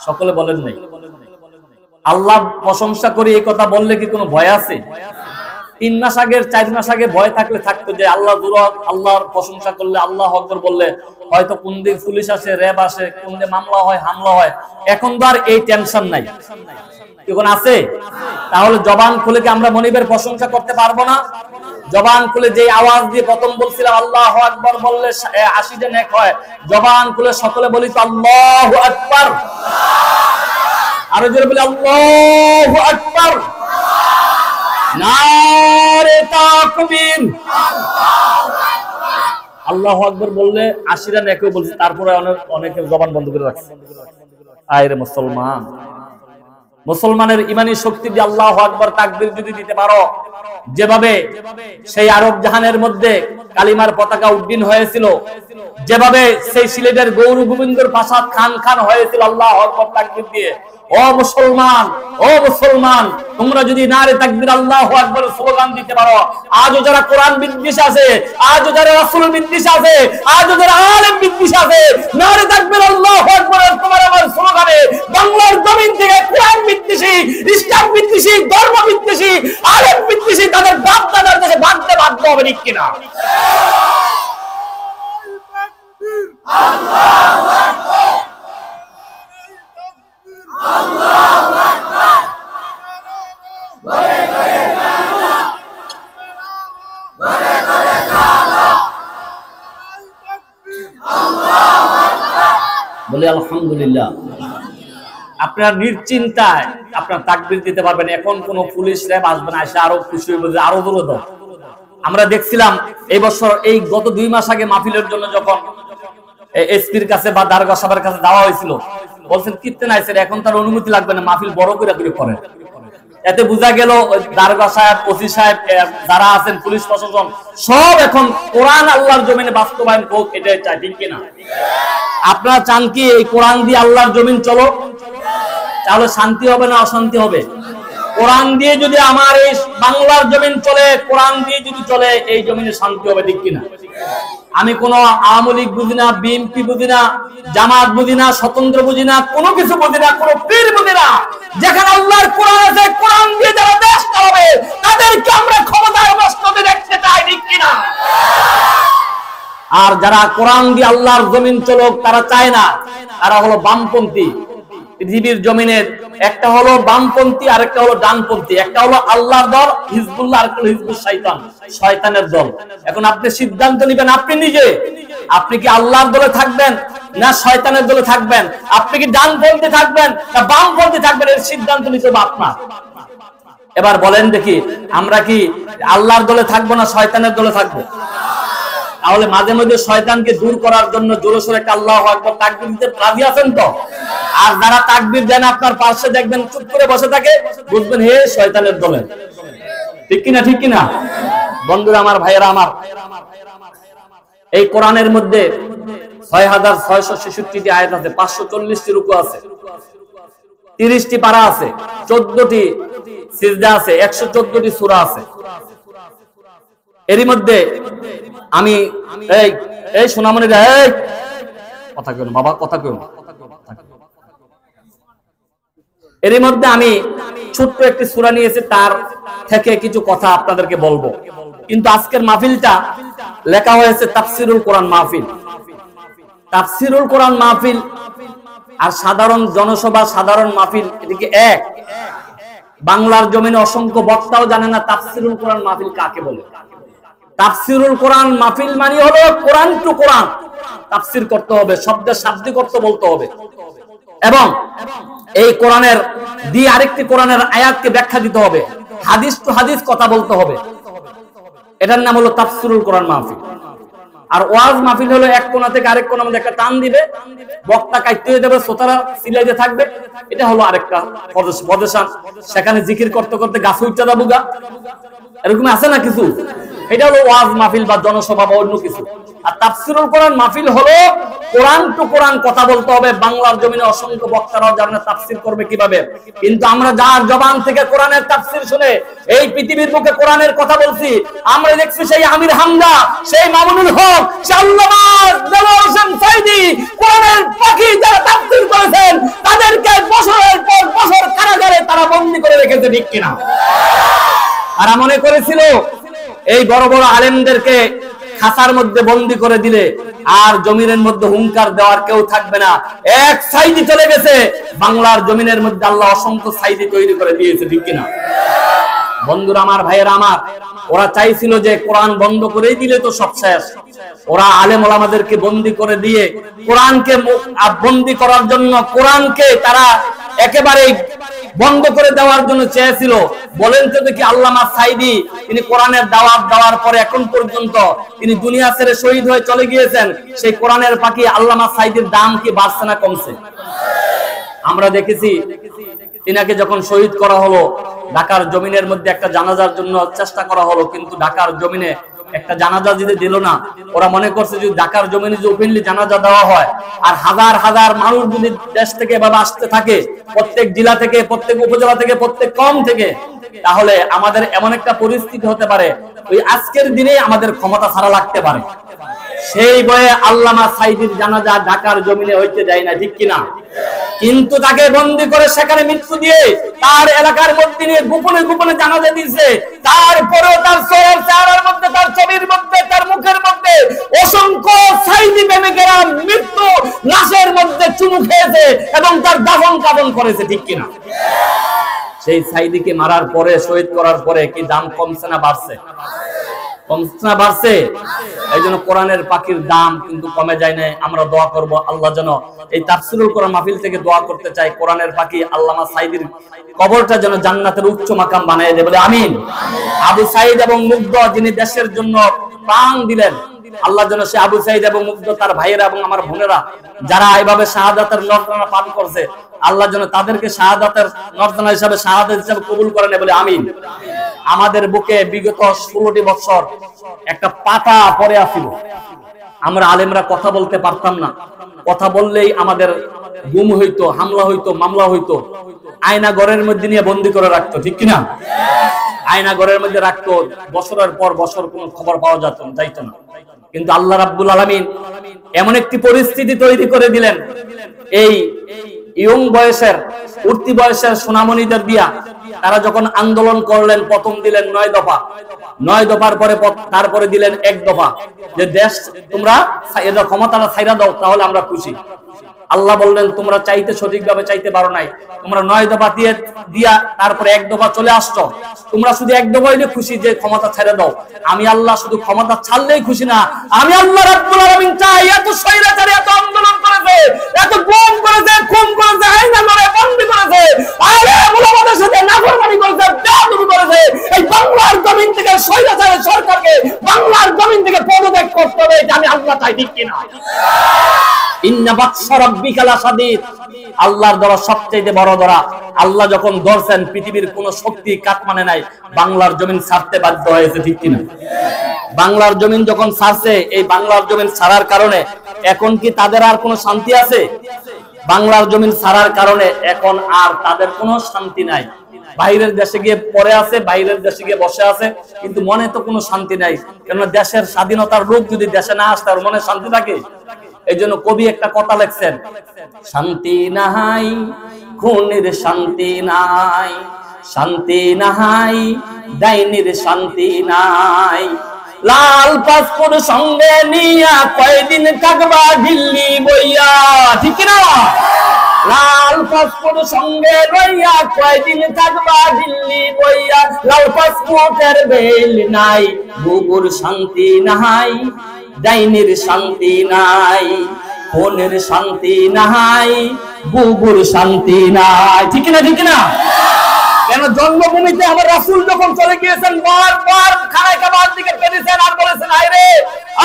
সকলে বলেন নাই। আল্লাহ প্রশংসা করি এই কথা বললে কি কোনো ভয় আছে? 3 মাস আগে 4 মাস আগে ভয় থাকলে থাকতো যে আল্লাহ আল্লাহর প্রশংসা করলে, আল্লাহ আকবার বললে হয়তো কোন দিন পুলিশ আসে, র্যাব আসে, কোন দিন মামলা হয়, হামলা হয়। এখন তো আর এই টেনশন নাই। এখন আছে? তাহলে জবান খুলে কি আমরা মনিবের প্রশংসা করতে পারবো না? জবান খুলে যে আওয়াজ দিয়ে প্রথম বলছিলাম আল্লাহু আকবার বললে 80 টা নেক হয়, জবান খুলে সকলে বলি তো আল্লাহু আকবার। আরো জোরে বলি আল্লাহু আকবার। নারে তাকবীর। আল্লাহু আকবার বললে 80 টা নেকও বলছি, তারপরে অনেকে জবান বন্ধ করে রাখছে। আয়রে মুসলমান, মুসলমানের ইমানি শক্তি দিয়ে আল্লাহু আকবার তাকবীর যদি দিতে পারো, যেভাবে সেই আরব জাহানের মধ্যে কালিমার পতাকা উড্ডীন হয়েছিল, যেভাবে সেই সিলেটের গৌর গোবিন্দর প্রাসাদ খান খান হয়েছিল আল্লাহু আকবার তাকবীর দিয়ে। ও মুসলমান, ও মুসলমান, তোমরা যদি নারে তাকবীর আল্লাহু আকবার স্লোগান দিতে পারো, আজও যারা কোরআন বিদ্বেষী আছে, আজও যারা রাসূল বিদ্বেষী আছে, আজও যারা আলেম বিদ্বেষী আছে, নারে তাকবীর আল্লাহু আকবার তোমার আমার স্লোগানে বাংলার জমিন থেকে কোরআন বিদ্বেষী, ইসলাম বিদ্বেষী, ধর্ম বিদ্বেষী, আলেম বিদ্বেষী তাদের বাপ দাদার দেশে ভাগতে বাধ্য হবে, ঠিক কিনা? আল্লাহু আকবার, আল্লাহু আকবার, বলে বলে কালা, বলে বলে কালা, আল্লাহু আকবার বলে আলহামদুলিল্লাহ। আপনারা নিশ্চিন্তায় আপনারা তাকবীর দিতে পারবেন। এখন কোন পুলিশ র্যাব আসবে না, এসে আরো খুশি হয়ে আরো দূরে দাও। আমরা দেখছিলাম এই বছর, এই গত 2 মাস আগে মাহফিলের জন্য যখন এসপির কাছে বা দারোগা সাহেবের কাছে যাওয়া হয়েছিল, বলছেন কীর্তন আইছে, এখন তার অনুমতি লাগবে না, মাহফিল বড় করে করেন। এতে বোঝা গেল দারোগা সাহেব, ওসি সাহেব যারা আছেন, পুলিশ প্রশাসন সব এখন কোরআন আল্লাহর জমিনে বাস্তবায়ন হোক, এটাই চাই, ঠিক কিনা? আপনারা চান কি এই কোরআন দিয়ে আল্লাহর জমিন চলো? তাহলে শান্তি হবে না অশান্তি হবে? কোরআন দিয়ে যদি আমার এই বাংলার জমিন চলে, কোরআন দিয়ে যদি চলে, এই জমিনে শান্তি হবে, ঠিক কিনা? আমি কোন আওয়ামী লীগ বুঝি না, বিএনপি বুঝি না, জামাত বুঝি না, স্বতন্ত্র বুঝি না, কোনো কিছু বুঝি না, কোনো পীর বুঝি না। যেখানে আল্লাহর কোরআন আছে, কোরআন দিয়ে যারা দেশ চালাবে তাদেরকে আমরা ক্ষমতায় বসতে দেখতে চাই, ঠিক কিনা? আর যারা কোরআন দিয়ে আল্লাহর জমিন চলুক তারা চায় না, তারা হলো বামপন্থী। পৃথিবীর জমিনের একটা হলো বামপন্থী, আর একটা হলো ডানপন্থী। একটা হলো আল্লাহর দল হিজবুল্লাহ, আর একটা হিজবুল শয়তান, শয়তানের দল। এখন আপনি সিদ্ধান্ত নেবেন, আপনি নিজে, আপনি কি আল্লাহর দলে থাকবেন না শয়তানের দলে থাকবেন? আপনি কি ডানপন্থী থাকবেন না বামপন্থী থাকবেন? এর সিদ্ধান্ত নিতে হবে আপনার। এবার বলেন দেখি, আমরা কি আল্লাহর দলে থাকবো না শয়তানের দলে থাকবো? তাহলে মাঝে মাঝে শয়তানকে দূর করার জন্য জোরে সোরে একটা আল্লাহু আকবার তাকবীর দিতে রাজি আছেন তো? আর যারা তাকবীর দেন আপনার পাশে দেখবেন চুপ করে বসে থাকে, বুঝবেন হে শয়তানের দলে, ঠিক কিনা? ঠিক কিনা বন্ধুরা আমার, ভাইয়েরা আমার? এই কোরআনের মধ্যে 6666টি আয়াত আছে, 540টি রুকু আছে, 30টি পারা আছে, 14টি সিজদা আছে, 114টি সূরা আছে। এরই মধ্যে আমি এই সোনামণিরা, এই কথা কেন বাবা, কথা কেন? এরই মধ্যে আমি ছোট্ট একটি সূরা নিয়েছি, তার থেকে কিছু কথা আপনাদেরকে বলবো। কিন্তু আজকের মাহফিলটা লেখা হয়েছে তাফসিরুল কোরআন মাহফিল। তাফসিরুল কোরআন মাহফিল আর সাধারণ জনসভা, সাধারণ মাহফিল, এদিকে এক। বাংলার জমিনে অসংখ্য বক্তাও জানে না তাফসিরুল কোরআন মাহফিল কাকে বলে। তাফসিরুল কোরআন মাহফিল মানে হলো কোরআন টু কোরআন তাফসির করতে হবে, শব্দের শাব্দিক অর্থ বলতে হবে, এবং এই কোরআনের দিয়ে আরেকটি কোরআনের আয়াতকে ব্যাখ্যা দিতে হবে, হাদিস টু হাদিস কথা বলতে হবে। এটার নাম হলো তাফসিরুল কোরআন মাহফিল। আর ওয়াজ মাহফিল হলো এক কোণা থেকে আরেক কোণার মধ্যে একটা টান দিবে, বক্তা কাটতে দেবে, শ্রোতারা সিলাইতে থাকবে, এটা হলো আরেকটা প্রদর্শন। সেখানে জিকির করতে করতে গাছ উঠতে যাবো গা, এরকম আছে না কিছু? এটা হলো ওয়াজ মাহফিল বা জনসভা বা অন্য কিছু। আর তাফসিরুল কোরআন মাহফিল হলো কোরআন টু কোরআন কথা বলতে হবে। বাংলার জমিনে অসংখ্য বক্তারাও জানে তাফসির করবে কিভাবে, কিন্তু আমরা যার জবান থেকে কোরআনের তাফসির শুনে এই পৃথিবীর মুখে কোরআনের কথা বলছি, আমরা দেখছি সেই আমির হামজা, সেই মামুনুল হক, সেই আল্লামা দেলোয়ার হোসেন সাইদি, কোরআনের পাখি যারা তাফসির করেছেন তাদেরকে গেছে, ঠিক কিনা? তারা মনে করেছিল এই বড় বড় আলেমদেরকে খাঁচার মধ্যে বন্দী করে দিলে আর জমিনের মধ্যে হুঙ্কার দেওয়ার কেউ থাকবে না। এক সাইদি চলে গেছে, বাংলার জমিনের মধ্যে আল্লাহ অসংখ্য সাইদি তৈরি করে দিয়েছে, ঠিক কিনা? বন্ধুরা আমার, ভাইয়েরা আমার, ওরা চাইছিল যে কোরআন বন্ধ করে দিলে তো সব শেষ। ওরা আলেম ওলামাদেরকে বন্দী করে দিয়ে কোরআনকে বন্দী করার জন্য কোরআনকে তারা একেবারে বন্ধ করে দেওয়ার জন্য চেয়েছিল। বলেন তো দেখি, আল্লামা সাইদি তিনি কোরআনের দাওয়াত দেওয়ার পরে এখন পর্যন্ত তিনি দুনিয়া ছেড়ে শহীদ হয়ে চলে গিয়েছেন, সেই কোরআনের পাখি আল্লামা সাইদির দাম কি বাড়ছে না কমছে? আমরা দেখেছি তিনাকে যখন শহীদ করা হলো, ঢাকার জমিনের মধ্যে একটা জানাজার জন্য চেষ্টা করা হলো, কিন্তু ঢাকার জমিনে একটা জানাজা দিতে দিল না। ওরা মনে করছে যদি ঢাকার জমিনে যে ওপেনলি জানাজা দেওয়া হয় আর হাজার হাজার মানুষ যদি দেশ থেকে এভাবে আসতে থাকে, প্রত্যেক জেলা থেকে, প্রত্যেক উপজেলা থেকে, প্রত্যেক কম থেকে, তাহলে আমাদের এমন একটা পরিস্থিতি হতে পারে ওই আজকের দিনে আমাদের ক্ষমতা ছাড়া লাগতে পারে। সেই বয়ে আল্লামা সাইদির জানাজা ঢাকার জমিনে হইতে দেয় না, ঠিক কিনা? কিন্তু তাকে বন্দী করে সেখানে মৃত্যু দিয়ে তার এলাকার মধ্যে নিয়ে গোপনে গোপনে জানাজা দিয়েছে। তারপরেও তার চেহারার মধ্যে, তার ছবির মধ্যে, তার মুখের মধ্যে অসংখ্য সাইদি প্রেমিকেরা মৃত্যু লাশের মধ্যে চুমু খেয়েছে এবং তার দাফন কাফন করেছে, ঠিক কিনা? সেই সাইদিকে মারার পরে, শহীদ করার পরে কি দাম কমছে না বাড়ছে? কমছে না বাড়ছে? এই জন্য কোরআনের পাখির দাম কিন্তু কমে যায় না। আমরা দোয়া করব আল্লাহ যেন এই তাফসীরুল কোরআন মাহফিল থেকে দোয়া করতে চাই, কোরআনের পাখি আল্লামা সাইদির কবরটা যেন জান্নাতের উচ্চ মাকাম বানিয়ে দেয়, বলে আমিন। আবু সাইদ এবং মুগ্ধ যিনি দেশের জন্য প্রাণ দিলেন, আল্লাহ যেন সে আবু সাইদ এবং মুগ্ধ, তার ভাইয়েরা এবং আমার বোনেরা যারা এইভাবে শাহাদাতের নজরানা পান করছে, আল্লাহ যেন তাদেরকে শাহাদাতের নজরানা হিসাবে, শাহাদাত হিসাবে কবুল করেন, বলে আমিন। আমাদের বুকে বিগত 16টি বছর একটা পাতা পড়ে আছিল, আমরা আলেমরা কথা বলতে পারতাম না। কথা বললেই আমাদের গুম হইতো, হামলা হইতো, মামলা হইতো। আয়না ঘরের মধ্যে নিয়ে বন্দী করে রাখতো, ঠিক কিনা? আয়না ঘরের মধ্যে রাখতো, বছরের পর বছর কোনো খবর পাওয়া যাইতো না। কিন্তু আল্লাহ রাব্বুল আলামিন এমন একটি পরিস্থিতি তৈরি করে দিলেন, এই ইয়ং বয়সের, উঠতি বয়সের সোনামণিদের দিয়া তারা যখন আন্দোলন করলেন, প্রথম দিলেন 9 দফা, 9 দফার পরে তারপরে দিলেন 1 দফা, যে দেশ তোমরা এদের ক্ষমতাটা ছাইরা দাও তাহলে আমরা খুশি। আল্লাহ বললেন তোমরা চাইতে সঠিকভাবে চাইতে পারো নাই, তোমরা 9 দফা দিয়া তারপরে 1 দফা চলে আসছো, তোমরা শুধু 1 দফা হইলে খুশি যে ক্ষমতা ছেড়ে দাও। আমি আল্লাহ শুধু ক্ষমতা ছাড়লেই খুশি না, আমি আল্লাহ রাব্বুল আলামিন চাই এত স্বৈরাচারী এত আন্দোলন করেছে, এত গুম করেছে, খুন করেছে, আইনা করে বন্দী করেছে, আরে মুলামাদের সাথে নাফরমানি করেছে, বেয়াদবি করেছে, এই বাংলার জমিন থেকে স্বৈরাচারী সরকারকে বাংলার জমিন থেকে পদত্যাগ করতে হবে, এটা আমি আল্লাহ চাই, ঠিক কিনা? ইন্না বাতশা রাব্বিকা লাশাদীদ, আল্লাহর ধরা সবচেয়ে বড় ধরা। আল্লাহ যখন ধরছেন পৃথিবীর কোন শক্তি কাট মানে নাই, বাংলার জমিন ছাড়তে বাধ্য হয়েছে, ঠিক কিনা? বাংলার জমিন যখন ছাড়ছে, এই বাংলার জমিন ছাড়ার কারণে এখন কি তাদের আর কোনো শান্তি আছে? বাংলার জমিন ছাড়ার কারণে এখন আর তাদের কোনো শান্তি নাই। বাইরের দেশে গিয়ে পড়ে আছে, বাইরের দেশে গিয়ে বসে আছে, কিন্তু মনে তো কোনো শান্তি নাই। কেননা দেশের স্বাধীনতার রূপ যদি দেশে না আসে, তার মনে শান্তি থাকে? এই জন্য কবি একটা কথা লিখছেন, শান্তি নাই খুনির শান্তি নাই, শান্তি নাই ডাইনির শান্তি নাই, লাল পাসপোর্ট সঙ্গে নিয়া কয়দিন থাকবা দিল্লি বইয়া, ঠিক না? লাল পাসপোর্ট সঙ্গে লইয়া কয়দিন থাকবা দিল্লি বইয়া, লাল পাসপোর্টের বেল নাই, বুবুর শান্তি নাই, ডাইনির শান্তি নাই, ফোনের শান্তি নাই, বুবুর শান্তি নাই, ঠিক না? ঠিক না? কেন জন্মভূমিতে আমার রাসূল যখন চলে গিয়েছেন, বারবার খানায় কাবার দিকে পেরেছেন আর বলেছেন, আরে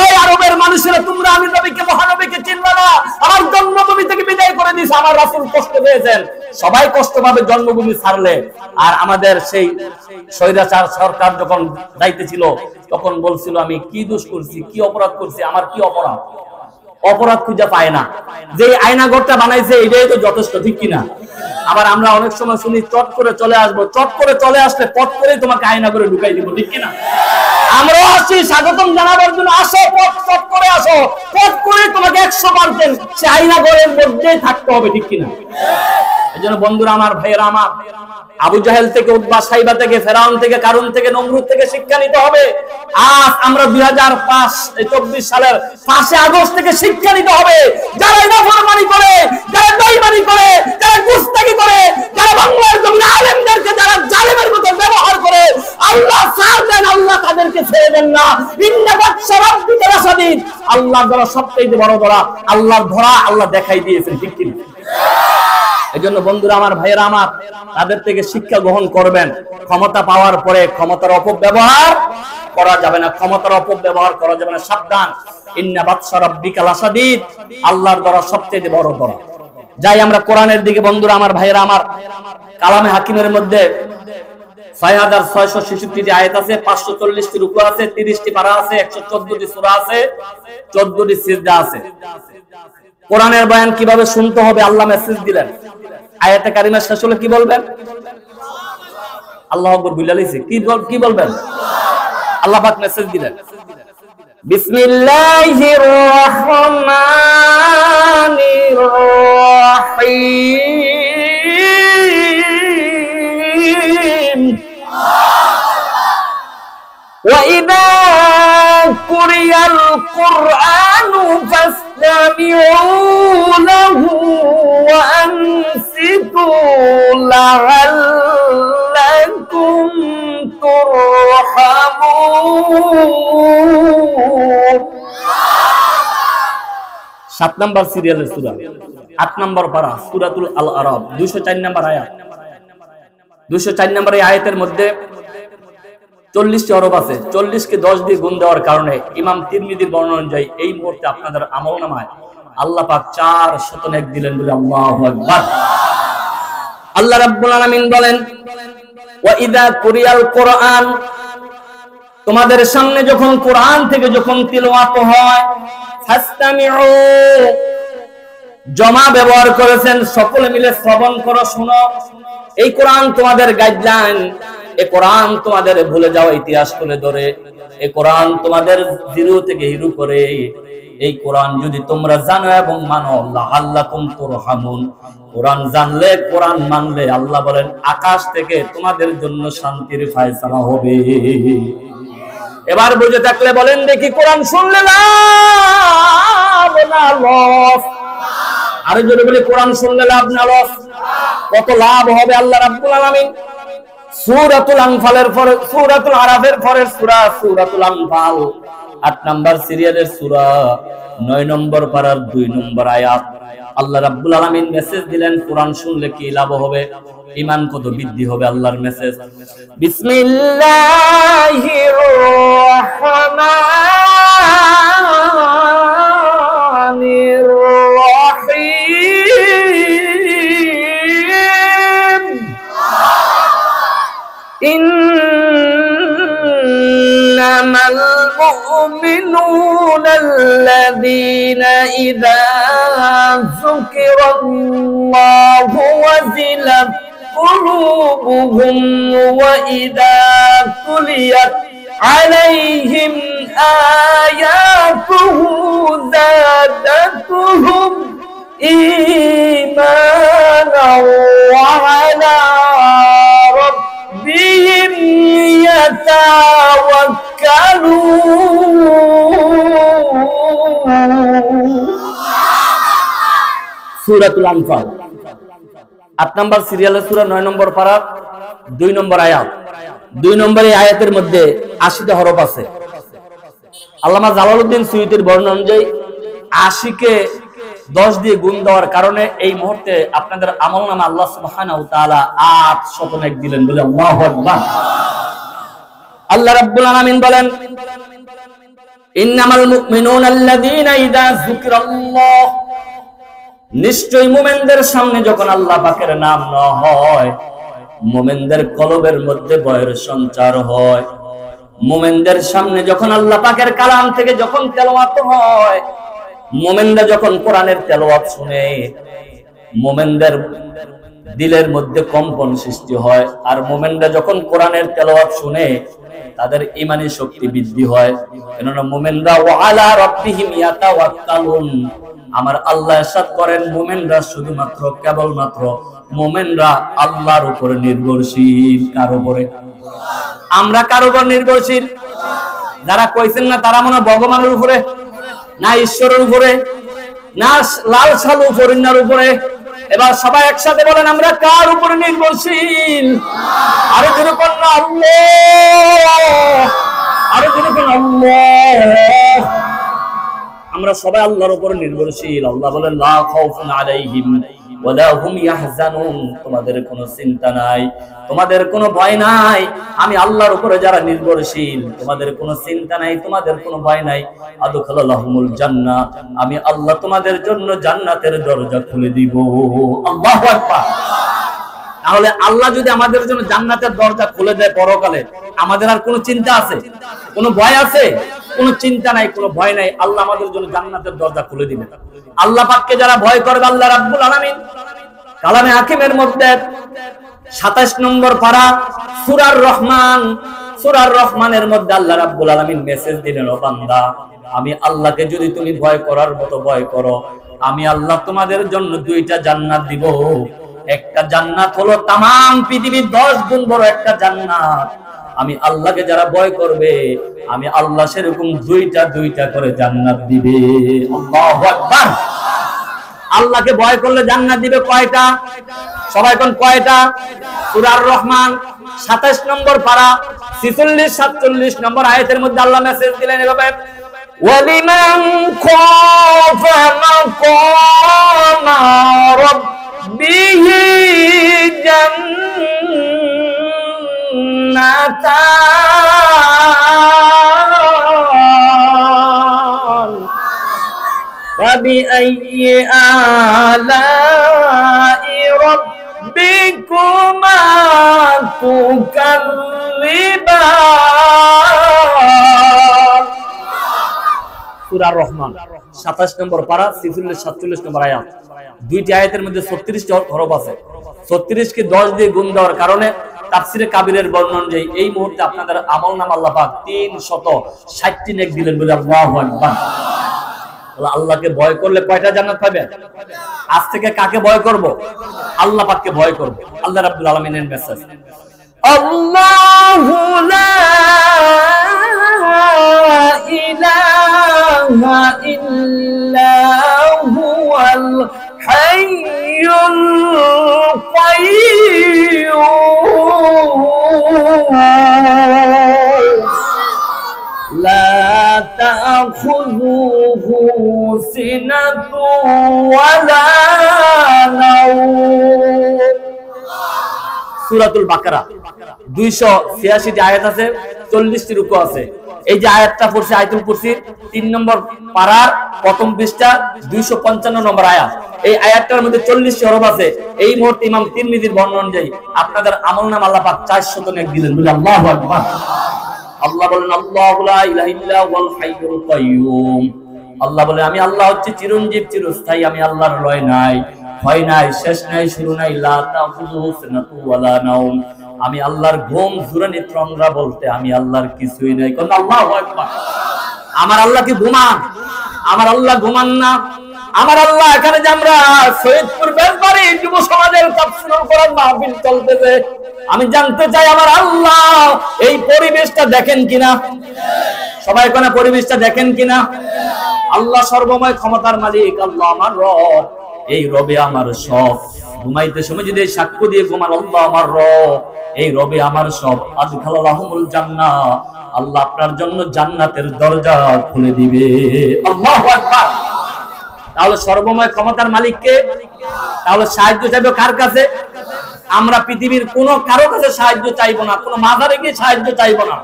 এই আরবের মানুষেরা, তোমরা আমি নবীকে, মহানবীকে চিনবে না, আমার জন্মভূমি থেকে বিদায় করে দিয়েছে। আমার রাসূল কষ্ট পেয়েছেন, সবাই কষ্ট পাবে জন্মভূমি ছাড়লে। আর আমাদের সেই স্বৈরাচার সরকার যখন দায়িত্বে ছিল, তখন বলছিল আমি কি দোষ করছি, কি অপরাধ করছি, আমার কি অপরাধ? অপরাধ খুঁজে পায় না। যে আয়না ঘরটা বানাইছে এটাই তো যথেষ্ট, ঠিক কিনা? আবার আমরা অনেক সময় শুনি চট করে চলে আসবো, চট করে চলে আসলে পট করে তোমাকে আয়না করে ঢুকাই দিব, ঠিক কিনা? আমরাও আসছি স্বাগতম জানাবার জন্য, আসো, পট করে আসো, পট করে তোমাকে 100% সে আয়না ঘরের মধ্যেই থাকতে হবে, ঠিক কিনা? এজন্য বন্ধুরা আমার, ভাইয়েরা আমার, আবু জাহেল থেকে, উতবা সাইবা থেকে, ফেরাউন থেকে, কারুন থেকে, নমরুদ থেকে শিক্ষা নিতে হবে। আজ আমরা 2024 সালের 5 আগস্ট থেকে শিক্ষা নিতে হবে। যারা নাফরমানি করে, যারা বেঈমানি করে, যারা গুস্তাখি করে, যারা বাংলার জমিনে আলেমদেরকে যারা জালেমের মতো ব্যবহার করে, আল্লাহ ছাড় দেন, আল্লাহ তাদেরকে ছেড়ে দেন না। ইন্না বাতশা রাব্বিকা লাশাদীদ। আল্লাহর ধরা সবচেয়ে বড় ধরা, আল্লাহর ধরা আল্লাহ দেখাই দিয়েছেন, ঠিক কি? এজন্য বন্ধুরা আমার, ভাইয়েরা আমার, তাদের থেকে শিক্ষা গ্রহণ করবেন। ক্ষমতা পাওয়ার পরে ক্ষমতার অপব্যবহার করা যাবে না, ক্ষমতার অপব্যবহার করা যাবে না, সাবধান। ইন্না বাতশা রাব্বিকা লাশাদীদ। আল্লাহর ধরা সবচেয়ে বড় ধরা। যাই আমরা কোরআনের দিকে বন্ধুরা আমার, ভাইয়েরা আমার, কালামে হাকিমের মধ্যে 6666টি আয়াত আছে, 540টি রুকু আছে, 30টি পারা আছে, 114টি সূরা আছে, 14টি সিজদা আছে। কোরআনের বয়ান কিভাবে শুনতে হবে আল্লাহ মেসেজ দিলেন। আয়াতে কারিমা শেষ হলে কি বলবেন? আল্লাহু আকবার বলে লাইছে, কি বলবেন? আল্লাহ পাক মেসেজ দিলেন, বিসমিল্লাহির রহমানির রহিম। وَإِذَا قُرِئَ الْقُرْآنُ فَاسْتَمِعُوا لَهُ وَأَنصِتُوا لَعَلَّكُمْ تُرْحَمُونَ। 7 নম্বর সিরিয়ালের সূরা, 8 নম্বর পারা, সূরাতুল আল-আরাফ, 204 নম্বর আয়াত। 204 নম্বর এই আয়াতের মধ্যে 40টি হরফ আছে। 40কে 10 দিয়ে গুণ দেওয়ার কারণে ইমাম তিরমিজির বর্ণনা অনুযায়ী এই মুহূর্তে আপনাদের আমলনামায় আল্লাহ পাক 400 নেক দিলেন বলে আল্লাহু আকবার। আল্লাহ রাব্বুল আলামিন বলেন, ওয়া ইযা কুরিয়াল কুরআন, তোমাদের সামনে যখন কোরআন থেকে যখন তিলাওয়াত হয়, ফাসতামিউ, জমা ব্যবহার করেছেন, সকলে মিলে শ্রবণ করো, শোনো। এই কোরআন তোমাদের গাইডলাইন, এই কোরআন তোমাদের ভুলে যাওয়া ইতিহাস তুলে ধরে, এই কোরআন তোমাদের জিরো থেকে হিরো করে। এই কোরআন যদি তোমরা জানো এবং মানো, লাআল্লাকুম তুরহামুন, কোরআন জানলে, কোরআন মানলে আল্লাহ বলেন আকাশ থেকে তোমাদের জন্য শান্তির ফয়সালা হবে। এবার বুঝে থাকলে বলেন দেখি, কোরআন শুনলে লাভ না লস? আরে যদি বলি কোরআন শুনলে লাভ না লস, কত লাভ হবে আল্লাহ রাব্বুল আলামিন সূরাতুল আনফালের পরে, সূরাতুল আরাফের পরের সূরা সূরাতুল আনফাল, 8 নম্বর সিরিয়ালের সূরা, 9 নম্বর পারার 2 নম্বর আয়াত। আল্লাহ রাব্বুল আলামিন মেসেজ দিলেন কোরআন শুনলে কি লাভ হবে, ঈমান কত বৃদ্ধি হবে। আল্লাহর মেসেজ, বিসমিল্লাহির রহমানির রহিম। ইন্নামাল মুমিনুনা আল্লাযীনা ইযা যুকিরাল্লাহু ওয়াজিলাত কুলুবুহুম ওয়া ইযা তুলিয়াত আলাইহিম আয়াতুহু যাদাতুহুম ঈমানাও ওয়া আলা রাব্বিহিম ইয়াতাওয়াক্কালুন। সূরাতুল আনফাল, 8 নম্বর সিরিয়ালের সূরা, 9 নম্বর পারা, 2 নম্বর আয়াত। 2 নম্বর এই আয়াতের মধ্যে 80টা হরফ আছে। আল্লামা জালালউদ্দিন সুয়ুতির বর্ণনা অনুযায়ী 80কে 10 দিয়ে গুণ দেওয়ার কারণে এই মুহূর্তে আপনাদের আমলনামা আল্লাহ সুবহানাহু ওয়া তাআলা 800 নেক দিলেন বলে আল্লাহু আকবার। আল্লাহ রাব্বুল আলামিন বলেন, ইন্নামাল মুমিনুনা আল্লাযীনা ইযা যুকিরাল্লাহ, নিশ্চয় মুমিনদের সামনে যখন আল্লাহ পাকের নাম নেওয়া হয়, মুমিনদের কলবের মধ্যে ভয়ের সঞ্চার হয়। মুমিনদের সামনে যখন আল্লাহ পাকের কালাম থেকে যখন তেলাওয়াত হয়, মুমিনরা যখন কোরআনের তেলাওয়াত শুনে, মুমিনদের দিলের মধ্যে কম্পন সৃষ্টি হয়। আর মুমিনরা যখন কোরআনের তেলাওয়াত শুনে, তাদের ঈমানি শক্তি বৃদ্ধি হয়। কেননা মুমিনরা ওয়া আলা রাব্বিহিম ইয়াতাওয়াক্কালুন, আমার আল্লাহ ইরশাদ করেন মুমিনরা শুধুমাত্র কেবলমাত্র মুমিনরা আল্লাহর উপর নির্ভরশীল। কার উপরে? আমরা কার উপর নির্ভরশীল? যারা কইছেন না তারা মনে ভগবানের উপরে, না ঈশ্বরের উপরে, না লাল সালু ফরিন্নার উপরে? এবার সবাই একসাথে বলেন আমরা কার উপরে নির্ভরশীল? আরো জোরে বলেন না আল্লাহ, আরো জোরে বলেন আল্লাহ। আমরা সবাই আল্লাহর উপর নির্ভরশীল। আল্লাহ বলেন লা খাউফুন আলাইহিম ওয়ালা হুম ইয়াহজানুন, তোমাদের কোনো চিন্তা নাই, তোমাদের কোনো ভয় নাই। আমি আল্লাহর উপরে যারা নির্ভরশীল তোমাদের কোনো চিন্তা নাই, তোমাদের কোনো ভয় নাই। আদখালাহুমুল জান্নাহ, আমি আল্লাহ তোমাদের জন্য জান্নাতের দরজা খুলে দিব। আল্লাহু আকবার। তাহলে আল্লাহ যদি আমাদের জন্য জান্নাতের দরজা খুলে দেয় পরকালে, আমাদের আর কোনো চিন্তা আছে? কোনো ভয় আছে? কোনো চিন্তা নাই, কোনো ভয় নাই। আল্লাহ আমাদের জন্য জান্নাতের দরজা খুলে দিবেন। আল্লাহ পাককে যারা ভয় করবে, আল্লাহ রাব্বুল আলামিন কালামে হাকিমের মধ্যে 27 নম্বর পারা সূরার রহমান, সূরার রহমানের মধ্যে আল্লাহ রাব্বুল আলামিন মেসেজ দিলেন, ও বান্দা আমি আল্লাহকে যদি তুমি ভয় করার মতো ভয় করো, আমি আল্লাহ তোমাদের জন্য 2টা জান্নাত দিব। একটা জান্নাত হলো তামাম পৃথিবীর 10 গুণ বড় একটা জান্নাত। আমি আল্লাহকে যারা ভয় করবে, আমি আল্লাহ সেরকম 2টা করে জান্নাত দিবে। আল্লাহু আকবার। আল্লাহকে ভয় করলে জান্নাত দিবে কয়টা? সবাই কোন কয়টা? সূরার রহমান 27 নম্বর পারা 46-47 নম্বর আয়াতের মধ্যে আল্লাহ মেসেজ দিলেন এভাবে, ওয়ালিমান খাফা মাকামা রাব্বিহি জান্নাতান فبأي آلاء ربكما تكذبان। সূরা রহমান 27 নম্বর পারা 46-47 নম্বর আয়াত। 2টি আয়াতের মধ্যে 36টি হরফ আছে। 36 কে 10 দিয়ে গুণ দেওয়ার কারণে তাফসিরে কাবীরের বর্ণনা যে এই মুহূর্তে আপনাদের আমলনামা আল্লাহ পাক 360টি নেক দিলেন বলে আল্লাহু আকবার। আল্লাহকে ভয় করলে কয়টা জান্নাত পাবেন? আজ থেকে কাকে ভয় করব? আল্লাহ পাককে ভয় করব। আল্লাহ রাব্বুল আলামিনের মেসেজ, আল্লাহু লা ইলাহা ইল্লা হুয়াল হাইয়ুল কাইয়্যুম লা তাখুযুহু সিনাতু ওয়ালা নাওম। সূরাতুল বাকারা 286টি আয়াত আছে, 40টি রুকু আছে। এই যে আয়াতটা পড়ছে আয়াতুল কুরসি 3 নম্বর পারার প্রথম পৃষ্ঠা 255 নম্বর আয়াত। এই আয়াতটার মধ্যে 40টি হরফ আছে। এই মুহূর্তে ইমাম তিরমিজির বর্ণনা অনুযায়ী আপনাদের আমলনামা আল্লাহ পাক 400 নেক দিলেন বলে আল্লাহু আকবার। আল্লাহ বলেন আল্লাহু লা ইলাহা ইল্লা হুয়াল হাইয়ুল কাইয়্যুম। আল্লাহ বলে আমি আল্লাহ হচ্ছে চিরঞ্জীব চিরস্থায়ী, আমি আল্লাহর লয় নাই, ভয় নাই, শেষ নাই, শুরু নাই। লা তাখুযুহু সিনাতু ওয়ালা নাওম, আমি আল্লাহর ঘুম জুরানি তন্দ্রা বলতে আমি আল্লাহর কিছুই নাই। কোন আল্লাহু আকবার। আমার আল্লাহ কি ঘুমান? আমার আল্লাহ ঘুমান না। আমার আল্লাহ এখানে যে আমরা সৈয়দপুর বেলবাড়ি যুব সমাজের তাফসীরুল কোরআন মাহফিল চলতেছে, আমি জানতে চাই আমার আল্লাহ এই পরিবেশটা দেখেন কিনা? সবাই কোন পরিবেশটা দেখেন কিনা? আল্লাহ সর্বময় ক্ষমতার মালিক, আল্লাহ আমার রব, এই রবে আমার সব। ঘুমাইতে সময় যদি সাক্ষ্য দিয়ে ঘুমান আল্লাহ আমার রব, এই রবে আমার সব। আদখালাহুমুল জান্নাহ, আল্লাহ আপনার জন্য জান্নাতের দরজা খুলে দিবে। আল্লাহু আকবার। তাহলে সর্বময় ক্ষমতার মালিককে, তাহলে সাহায্য চাইবে কার কাছে? আমরা পৃথিবীর কোন কারো কাছে সাহায্য চাইবো না, কোন মাজারে গিয়ে সাহায্য চাইবো না,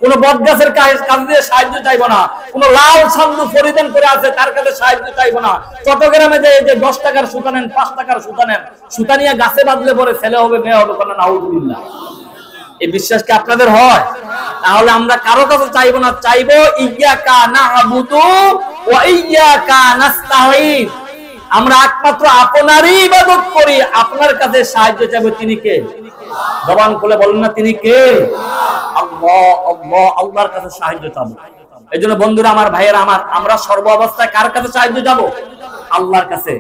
কোন বটগাছের কাছে দিয়ে সাহায্য চাইবো না, কোন লাল সান্দু পরিধান করে আছে তার কাছে সাহায্য চাইবো না। চট্টগ্রামে যে 10 টাকার সুতা নেন, 5 টাকার সুতা নেন, সুতা নিয়ে গাছে বাঁধলে পরে ছেলে হবে মেয়ে হবে, কোন নাউযুবিল্লাহ। এই বিশ্বাস কি আপনাদের হয়? তাহলে আমরা কারো কাছে চাইবো না, চাইবো ইয়্যাকা না'বুদু ওয়া ইয়্যাকা নাস্তাঈন। আমরা একমাত্র আপনারই ইবাদত করি, আপনার কাছে সাহায্য চাইবো। তিনি কে? জবান খুলে বলেন না তিনি কে? আল্লাহ। আল্লাহ, আল্লাহর কাছে সাহায্য চাইবো। এই জন্য বন্ধুরা আমার, ভাইয়েরা আমার, আমরা সর্ব অবস্থায় কার কাছে সাহায্য যাব? আল্লাহর কাছে।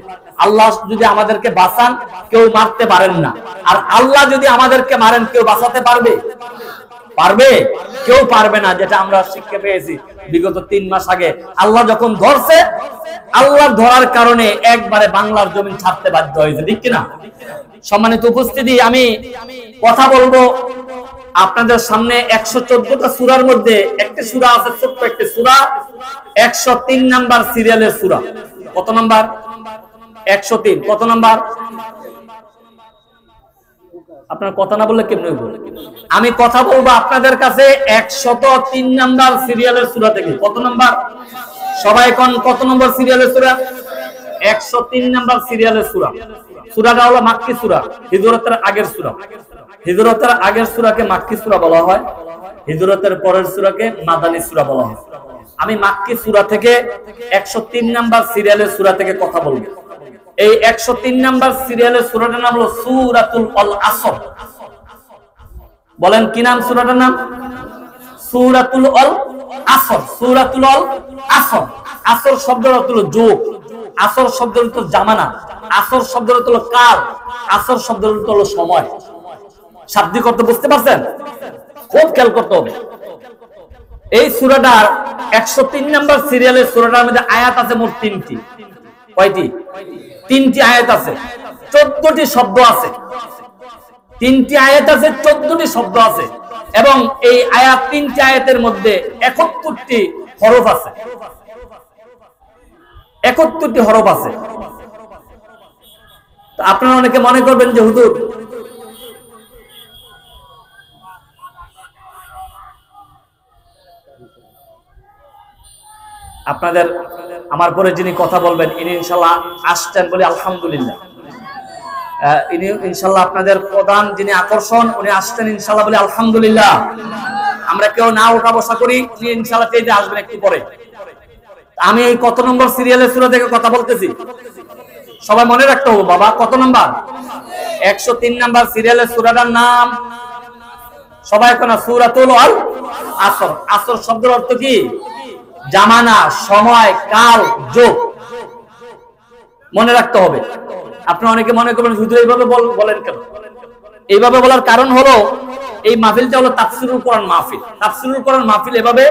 আল্লাহ যদি আমাদেরকে বাঁচান, কেউ মারতে পারেন না। আর আল্লাহ যদি আমাদেরকে মারেন, কেউ বাঁচাতে পারবে? পারবে? কেউ পারবে না। যেটা আমরা শিক্ষা পেয়েছি বিগত 3 মাস আগে, আল্লাহ যখন ধরছে, আল্লাহর ধরার কারণে একবারে বাংলার জমিন ছাড়তে বাধ্য হয়েছে, ঠিক কিনা? সম্মানিত উপস্থিতি, আমি কথা বলবো আপনাদের সামনে 114টা সূরার মধ্যে একটি সূরা আছে, ছোট্ট একটি সূরা, 103 নাম্বার সিরিয়ালের সূরা। কত নাম্বার? 103। কত নাম্বার? আপনার কথা না বললে কেমনে হইব? আমি কথা বলবো আপনাদের কাছে 103 নাম্বার সিরিয়ালের সূরা থেকে। কত নাম্বার? সবাই কোন কত নম্বর সিরিয়ালের সূরা? 103 নাম্বার সিরিয়ালের সূরা। সূরাটা হলো মাক্কি সূরা, হিজরতের আগের সূরা। হিজরতের আগের সূরাকে মাক্কি সূরা বলা হয়, হিজরতের পরের সূরাকে মাদানী সূরা বলা হয়। আমি মাক্কি সূরা থেকে 103 নাম্বার সিরিয়ালের সূরা থেকে কথা বলবো। এই 103 নাম্বার সিরিয়ালের সূরাটার নাম হলো সূরাতুল আল আসর। বলেন কি নাম সূরাটার নাম? সূরাতুল আল আসর। সূরাতুল আল আসর। আসর শব্দের অর্থ হলো যুগ, আসর শব্দের অর্থ জামানা, আসর শব্দের অর্থ হলো কাল, আসর শব্দের অর্থ হলো সময়। শাব্দিক অর্থ বুঝতে পারছেন? খুব খেয়াল করতে হবে। এই সূরাটার 103 নাম্বার সিরিয়ালের সূরাটার মধ্যে আয়াত আছে মোট 3টি। কয়টি? 3টি আয়াত আছে, 14টি শব্দ আছে। 3টি আয়াত আছে, 14টি শব্দ আছে, এবং এই আয়াত 3টি আয়াতের মধ্যে 71টি হরফ আছে। 71টি হরফ আছে। আপনারা অনেকে মনে করবেন যে হুজুর আপনাদের, আমার পরে যিনি কথা বলবেন ইনি ইনশাআল্লাহ আসছেন বলে আলহামদুলিল্লাহ। ইনি ইনশাআল্লাহ আপনাদের প্রধান যিনি আকর্ষণ, উনি আসছেন ইনশাআল্লাহ বলে আলহামদুলিল্লাহ। আমরা কেউ না ওঠা বসা করি, উনি ইনশাআল্লাহ তেজে আসবেন একটু পরে। আমি এই কত নম্বর সিরিয়ালের সূরা থেকে কথা বলতেছি সবাই মনে রাখতে হবে বাবা। কত নাম্বার? 103 নাম্বার সিরিয়ালের সূরাটার নাম সবাই কোন? সূরাতুল আল আসর। আসর শব্দের অর্থ কি? জামানা, সময়, কাল, যুগ। মনে রাখতে হবে। আপনারা অনেকে মনে করবেন হুজুর এইভাবে বলেন কেন? এইভাবে বলার কারণ হলো এই মাহফিলটা হলো তাফসীরুল কোরআন মাহফিল। তাফসীরুল কোরআন মাহফিল এভাবে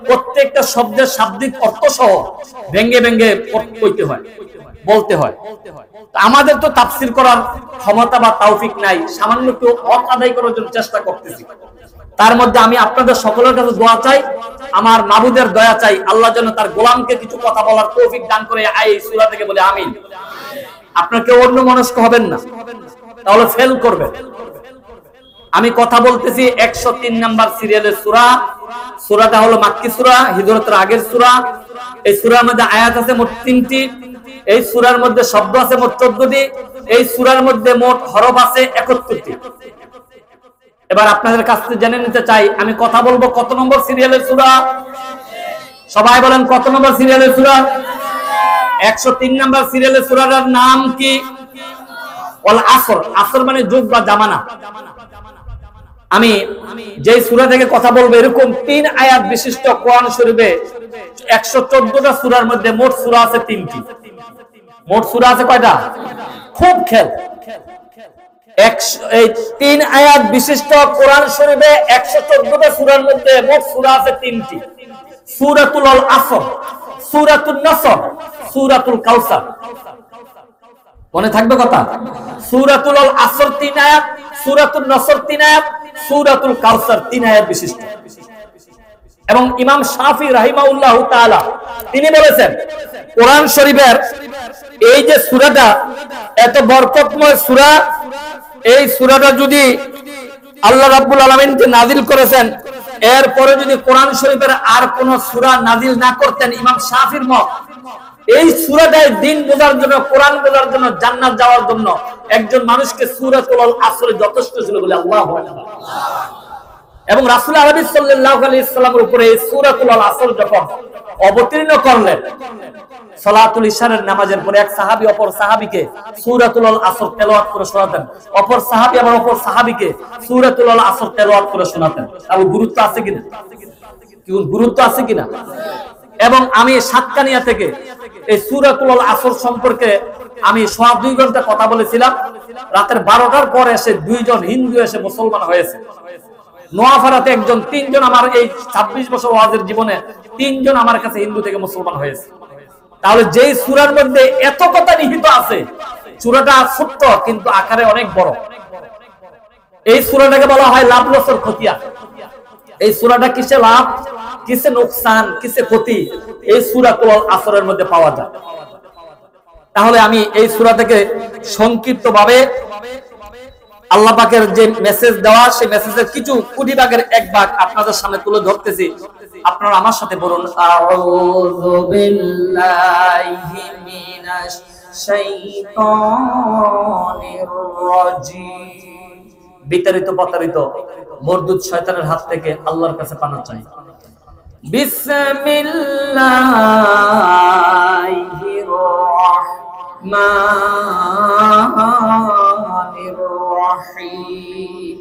প্রত্যেকটা শব্দের শাব্দিক অর্থ সহ ভেঙ্গে ভেঙ্গে কইতে হয়, বলতে হয়। আমাদের তো তাফসীর করার ক্ষমতা বা তৌফিক নাই, সামান্য একটু হক আদায় করার জন্য চেষ্টা করতেছি। তার মধ্যে আমি আপনাদের সকলের কাছে দোয়া চাই, আমার মাবুদের দয়া চাই, আল্লাহ যেন তার গোলামকে কিছু কথা বলার তৌফিক দান করে। এই সূরা থেকে বলে আমিন। আপনারা কেউ অন্য মনস্ক হবেন না, তাহলে ফেল করবেন। আমি কথা বলতেছি 103 নাম্বার সিরিয়ালের সূরা। সূরাটা হলো মাক্কি সূরা, হিজরতের আগের সূরা। এই সূরার মধ্যে আয়াত আছে মোট 3টি। এই সূরার মধ্যে শব্দ আছে মোট 14টি। এই সূরার মধ্যে মোট হরফ আছে 71টি। এবার আপনাদের কাছ থেকে জেনে নিতে চাই, আমি কথা বলবো কত নম্বর সিরিয়ালের সূরা? সবাই বলেন কত নম্বর সিরিয়ালের সূরা? 103 নাম্বার সিরিয়ালের সূরাটার নাম কি? আল আসর। আসর মানে যুগ বা জামানা। আমি যে সূরা থেকে কথা বলবো এরকম 3 আয়াত বিশিষ্ট কোরআন শরীফে 114টা সূরার মধ্যে মোট সূরা আছে 3টি। মোট সূরা আছে কয়টা? খুব খেল। এই 3 আয়াত বিশিষ্ট কোরআন শরীফে 114টা সূরার মধ্যে মোট সূরা আছে 3টি। সূরাতুল আল আসর, সূরাতুন নাসর, সূরাতুল কাউসার। মনে থাকবে কথা? সূরাতুল আল আসর 3 আয়াত, সূরাতুন নাসর 3 আয়াত, সূরাতুল কাউসার 3 আয়াত বিশিষ্ট। এবং ইমাম শাফি রাহিমাহুল্লাহ তাআলা তিনি বলেছেন কোরআন শরীফের এই যে সূরাটা এত বরকতময় সূরা, এই সূরাটা যদি আল্লাহ রাব্বুল আলামিন যে নাযিল করেছেন এরপরে যদি কোরআন শরীফের আর কোন সূরা নাযিল না করতেন, ইমাম শাফির মত এই সূরাটাই দিন বোঝার জন্য, কোরআন বোঝার জন্য, জান্নাত যাওয়ার জন্য একজন মানুষকে সূরাতুল আল আসর যথেষ্ট ছিল বলে আল্লাহু আকবার। এবং রাসূল আরবি সাল্লাল্লাহু আলাইহি সাল্লামের উপরে এই সূরাতুল আল আসর যখন অবতীর্ণ করলেন, সালাতুল ইশারের নামাজের পরে এক সাহাবী অপর সাহাবীকে সূরাতুল আল আসর তেলাওয়াত করে শোনাতেন, অপর সাহাবী আবার অপর সাহাবীকে সূরাতুল আল আসর তেলাওয়াত করে শোনাতেন। তার গুরুত্ব আছে কিনা? কি গুরুত্ব আছে কিনা? এবং আমি সাতকানিয়া থেকে এই সূরাতুল আসর সম্পর্কে আমি 2.5 ঘন্টা কথা বলেছিলাম। রাতের 12টার পর এসে 2 জন হিন্দু এসে মুসলমান হয়েছে। নোয়াপাড়াতে একজন, 3 জন আমার এই 26 বছর ওয়াজের জীবনে 3 জন আমার কাছে হিন্দু থেকে মুসলমান হয়েছে। তাহলে যেই সূরার মধ্যে এত কথা নিহিত আছে, সূরাটা ছোট্ট কিন্তু আকারে অনেক বড়। এই সূরাটাকে বলা হয় লাভ লসের খতিয়া। এই সূরাটা কিসে লাভ, কিসে নোকসান, কিসে ক্ষতি, এই সূরাতুল আসরের মধ্যে পাওয়া যায়। তাহলে আমি এই সূরা থেকে সংক্ষিপ্তভাবে আল্লাহ পাকের যে মেসেজ দেওয়া, সেই মেসেজের কিছু কোটি ভাগের এক ভাগ আপনাদের সামনে তুলে ধরতেছি। আপনারা আমার সাথে বলুন, আউযু বিল্লাহি মিনাশ শাইতানির রাজিম। বিতাড়িত প্রতারিত মরদুদ শয়তানের হাত থেকে আল্লাহর কাছে পানা চাই। বিসমিল্লাহির রাহমানির রাহিম।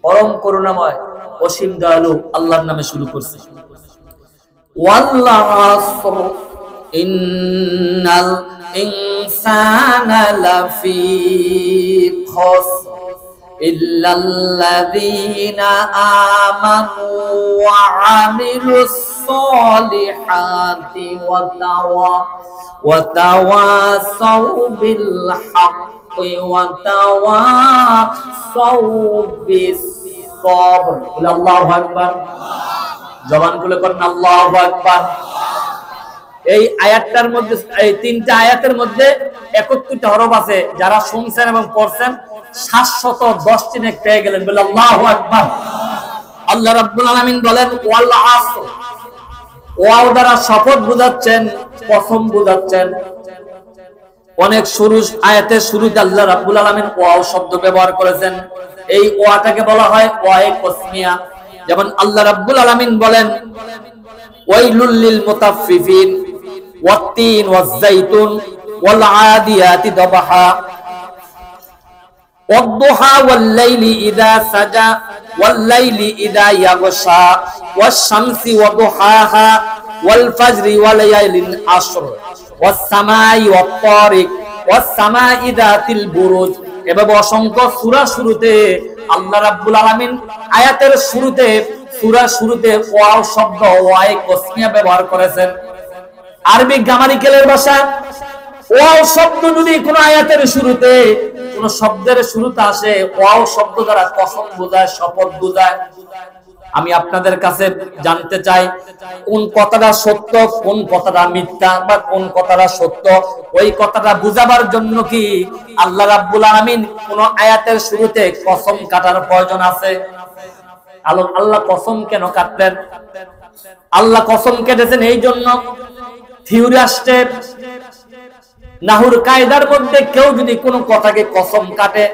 পরম করুণাময় অসীম দয়ালু আল্লাহর নামে শুরু করছি। ওয়াল আসর ইন্নাল ইনসানা লাফি খুসর ইল্লাল্লাযীনা আমানু ওয়া আমিলুস সালিহাতি ওয়া তাওয়াসাউ বিল হাক্কি ওয়া তাওয়াসাউ বিস সাবর। আল্লাহু আকবার। জবান খুলে করেন আল্লাহু আকবার। এই আয়াতটার মধ্যে, এই 3টা আয়াতের মধ্যে 71টা হরফ আছে। যারা শুনছেন এবং পড়ছেন 710টি নেক পেয়ে গেলেন। বলে আল্লাহু আকবার। আল্লাহ রাব্বুল আলামিন বলেন ওয়াল আসর, ওয়াও দ্বারা শপথ বুঝাচ্ছেন, কসম বুঝাচ্ছেন। অনেক শুরু আয়াতের শুরুতে আল্লাহ রাব্বুল আলামিন ওয়াও শব্দ ব্যবহার করেছেন। এই ওয়াটাকে বলা হয় ওয়ায়ে কসমিয়া। যেমন আল্লাহ রাব্বুল আলামিন বলেন ওয়াইলুল লিল মুতাফফিফিন ওয়াত-তিন ওয়াজ-যাইতুন ওয়াল আদিয়াতি দাবহা ওয়াদ-দুহা ওয়াল-লাইলি ইযা সাজা ওয়াল-লাইলি ইযা ইয়াগশা ওয়াশ-শামসি ওয়া-দুহাহা ওয়াল-ফাজরি ওয়া-লায়ালিন আশর ওয়াস-সামাই ওয়াত-তারিক ওয়াস-সামাই যাতিল বুরুজ। এভাবে অসংখ্য সূরা শুরুতে আল্লাহ রাব্বুল আলামিন আয়াতের শুরুতে, সূরা শুরুতে ওয়াও শব্দ, ওয়ায়ে কসমিয়া ব্যবহার করেছেন। আরবি গ্রামারিক্যালের ভাষা ওয়াও শব্দ যদি কোন আয়াতের শুরুতে, কোন শব্দের শুরুতে আসে, ওয়াও শব্দ দ্বারা কসম বোঝায়, শপথ বোঝায়। আমি আপনাদের কাছে জানতে চাই কোন কথাটা সত্য, কোন কথাটা মিথ্যা, বা কোন কথাটা সত্য, ওই কথাটা বুঝাবার জন্য কি আল্লাহ রাব্বুল আলামিন কোন আয়াতের শুরুতে কসম কাটার প্রয়োজন আছে? আল্লাহ কসম কেন কাটলেন? আল্লাহ কসম কেটেছেন এই জন্য, থিওরি আসছে নাহুর কায়দার মধ্যে কেউ যদি কোনো কথাকে কসম কাটে,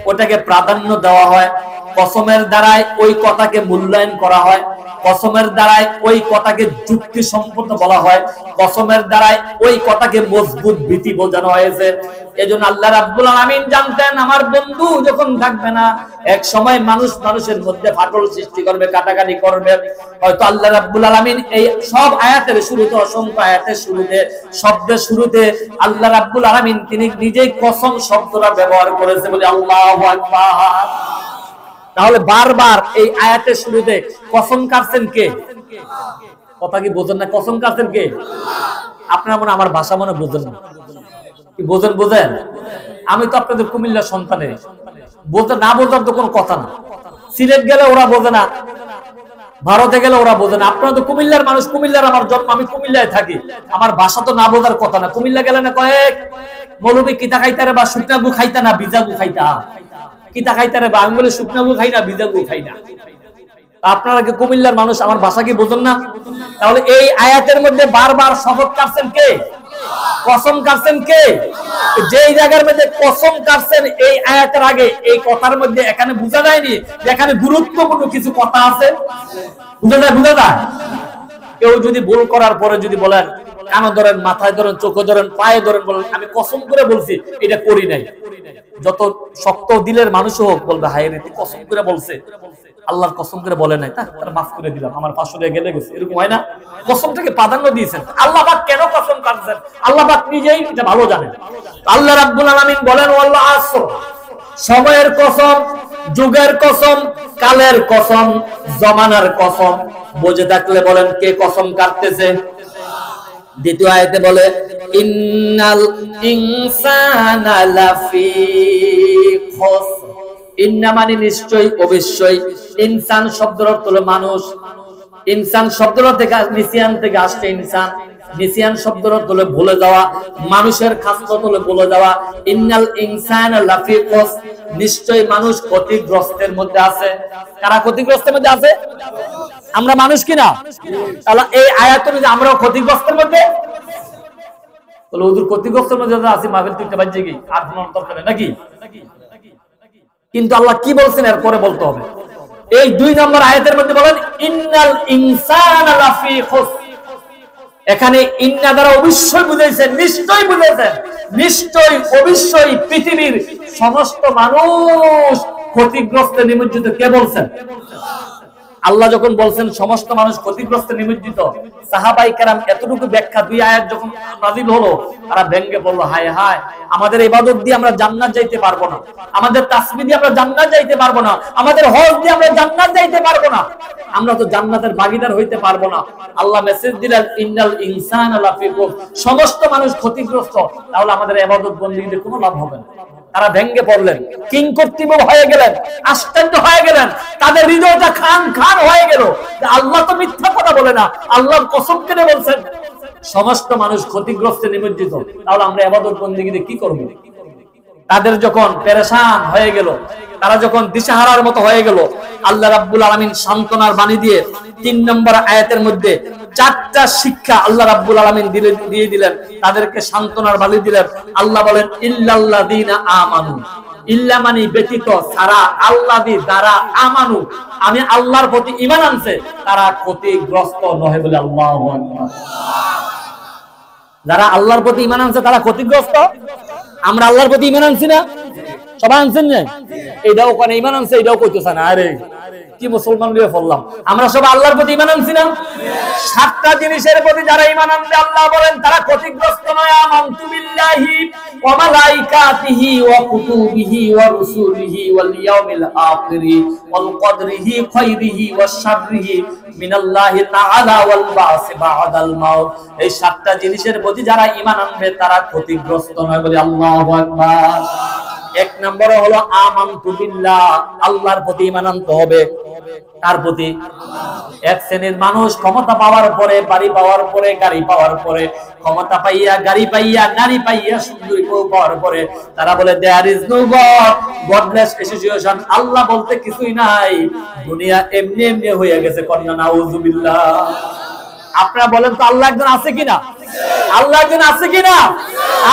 ওটাকে প্রাধান্য দেওয়া হয়। কসমের দ্বারাই ওই কথাকে মূল্যায়ন করা হয়, কসমের দ্বারাই ওই কথাকে যুক্তি সম্পন্ন বলা হয়, কসমের দ্বারাই ওই কথাকে মজবুত ভীতি বোঝানো হয়েছে। এজন্য আল্লাহ রাব্বুল আলামিন জানতেন আমার বন্ধু যখন থাকবে না, এক সময় মানুষ মানুষের মধ্যে ফাটল সৃষ্টি করবে, কাটাকাটি করবে। হয়তো আল্লাহ রাব্বুল আলামিন এই সব আয়াতের শুরুতে, অসংখ্য আয়াতের শুরুতে, শব্দের শুরুতে আল্লাহ রাব্বুল আলামিন তিনি নিজেই কসম শব্দটা ব্যবহার করেছে। বলে আল্লাহু আকবার। তাহলে বারবার এই আয়াতের শুরুতে কসম কাটছেন কে? কথা কি বোঝেন না? কসম কাটছেন কে? আপনারা মনে আমার ভাষা মনে বোঝেন না, কি বোঝেন? বোঝেন? আমি তো আপনাদের কুমিল্লার সন্তানের, বলতে না বোঝার তো কোনো কথা না। সিলেট গেলে ওরা বোঝে না, ভারতে গেলে ওরা বোঝে না। আপনারা তো কুমিল্লার মানুষ, কুমিল্লার আমার জন্ম, আমি কুমিল্লায় থাকি, আমার ভাষা তো না বোঝার কথা না। কুমিল্লা গেলে না কয়েক মৌলবী কিতা খাইতারে বা শুকনা গু খাইতা না ভিজা গু খাইতা, কিতা খাইতারে বা আমি বলে শুকনা গু খাই না ভিজা গু খাই না। আপনারা কি কুমিল্লার মানুষ, আমার ভাষা কি বোঝেন না? তাহলে এই আয়াতের মধ্যে বারবার শপথ কাটছেন কে? কসম কাটছেন কে? যেই জায়গার মধ্যে কসম কাটছেন এই আয়াতের আগে, এই কথার মধ্যে এখানে বোঝা যায়নি যে এখানে গুরুত্বপূর্ণ কিছু কথা আছে? বুঝা যায়? বুঝা যায়? কেউ যদি ভুল করার পরে যদি বলেন কানে ধরেন, মাথায় ধরেন, চোখে ধরেন, পায়ে ধরেন, বলেন আমি কসম করে বলছি এটা করি নাই, যত শক্ত দিলের মানুষ হোক বলবে হায় রে কসম করে বলছে। আল্লাহর কসম করে বলে নাই তার মাফ করে দিলাম, আমার 500 টাকা গেলে গেছে, এরকম হয় না? কসমটাকে প্রাধান্য দিয়েছেন। আল্লাহ পাক কেন কসম কাটছেন আল্লাহ পাক নিজেই এটা ভালো জানেন। আল্লাহ রাব্বুল আলামিন বলেন ওয়াল আসর, সময়ের কসম, যুগের কসম, কালের কসম, জমানার কসম। বুঝে থাকলে বলেন কে কসম কাটতেছে? দ্বিতীয় আয়াতে বলে ইন্নাল ইনসানা লাফি খুসর, ইন্না মানে নিশ্চয়ই, অবশ্যই। ইনসান শব্দের অর্থ হলো মানুষ। ইনসান শব্দের থেকে নিসিয়ান থেকে আসছে ইনসান। নিসিয়ান শব্দের অর্থ হলো ভুলে যাওয়া, মানুষের খাসলত হলো ভুলে যাওয়া। ইন্নাল ইনসানা লাফি খুসর, নিশ্চয়ই মানুষ ক্ষতিগ্রস্তের মধ্যে আছে। কারা ক্ষতিগ্রস্তের মধ্যে আছে? আমরা মানুষ কিনা? তাহলে এই আয়াত অনুযায়ী আমরাও ক্ষতিগ্রস্তের মধ্যে। তাহলে ওদের ক্ষতিগ্রস্তের মধ্যে আছে, মাহফিল তুইতে বাজে কি আর কোনো দরকার নেই নাকি? কিন্তু আল্লাহ কি বলছেন এরপরে বলতে হবে। এই 2 নম্বর আয়াতের মধ্যে বলেন ইন্নাল ইনসানা লাফি খুসর। এখানে ইন্না দ্বারা অবশ্যই বুঝাইছেন, নিশ্চয়ই বুঝাইছেন, নিশ্চয়ই অবশ্যই পৃথিবীর সমস্ত মানুষ ক্ষতিগ্রস্তে নিমজ্জিত। কে বলছেন? আল্লাহ যখন বলছেন সমস্ত মানুষ ক্ষতিগ্রস্তে নিমজ্জিত, সাহাবায়ে কেরাম এতটুকু ব্যাখ্যা 2 আয়াত যখন নাযিল হলো তারা ভেঙ্গে বলল হায় হায়, আমাদের ইবাদত দিয়ে আমরা জান্নাত যাইতে পারবো না, আমাদের তাসবিহ দিয়ে আমরা জান্নাত যাইতে পারবো না, আমাদের হজ দিয়ে আমরা জান্নাত যাইতে পারবো না, আমরা তো জান্নাতের ভাগীদার হইতে পারবো না। আল্লাহ মেসেজ দিলেন ইন্নাল ইনসানা লাফি খুসর, সমস্ত মানুষ ক্ষতিগ্রস্ত, তাহলে আমাদের ইবাদত বندگিতে কোনো লাভ হবে না। তারা ভেঙ্গে পড়লেন, কিংকর্তব্য হয়ে গেলেন, আশ্চর্য হয়ে গেলেন, তাদের হৃদয়টা খান খান হয়ে গেল। আল্লাহ তো মিথ্যা কথা বলে না, আল্লাহর কসম করে বলছেন সমস্ত মানুষ ক্ষতিগ্রস্তে নিমজ্জিত, তাহলে আমরা ইবাদত বندگিতে কি করব? তাদের যখন পেরেশান হয়ে গেল, তারা যখন দিশাহারার মতো হয়ে গেল, আল্লাহ রাব্বুল আলামিন সান্ত্বনার বাণী দিয়ে 3 নম্বর আয়াতের মধ্যে 4টা শিক্ষা আল্লাহ রাব্বুল আলামিন দিয়ে দিলেন, তাদেরকে সান্ত্বনার বাণী দিলেন। আল্লাহ বলেন ইল্লাল্লাযীনা আমানু, ইল্লা মানে ব্যতীত, সারা, আল্লাযী দ্বারা, আমানু আমি আল্লাহর প্রতি ঈমান আনছে, তারা ক্ষতিগ্রস্ত নয় বলে আল্লাহু আকবার। যারা আল্লাহর প্রতি ঈমান আনছে তারা ক্ষতিগ্রস্ত। আমরা আল্লাহর প্রতি ঈমান আনছি না? সবাই আনছেন না? এইটাও কোন ঈমান আনছে, এটাও কইতেছ না। আরে কি মুসলমান হয়ে পড়লাম, আমরা সব আল্লাহর প্রতি ঈমান আনছি না? 7টা জিনিসের প্রতি যারা ঈমান আনবে আল্লাহ বলেন তারা ক্ষতিগ্রস্ত নয়। আমানতু বিল্লাহি ওয়া মালাইকাতিহি ওয়া কুতুবিহি ওয়া রুসুলিহি ওয়াল ইয়াউমিল আখিরি ওয়াল কদরিহি খাইরিহি ওয়াশ শাররিহি মিনাল্লাহি তাআলা ওয়াল বাসি বা'দাল মাউত। এই 7টা জিনিসের প্রতি যারা ঈমান আনবে তারা ক্ষতিগ্রস্ত নয় বলে আল্লাহু আকবার। 1 নম্বরে হলো আমানতু বিল্লাহ, আল্লাহর প্রতি ঈমান আনতে হবে। কার প্রতি? এক শ্রেণীর মানুষ ক্ষমতা পাওয়ার পরে, বাড়ি পাওয়ার পরে, গাড়ি পাওয়ার পরে, ক্ষমতা পাইয়া, গাড়ি পাইয়া, নারী পাইয়া, সুন্দরী বউ পাওয়ার পরে তারা বলে there is no God, Godless association, আল্লাহ বলতে কিছুই নাই, দুনিয়া এমনি এমনি হয়ে গেছে। কন্যা নাউযুবিল্লাহ। আপনারা বলেন তো আল্লাহ একজন আছে কিনা? আল্লাহ একজন আছে কিনা?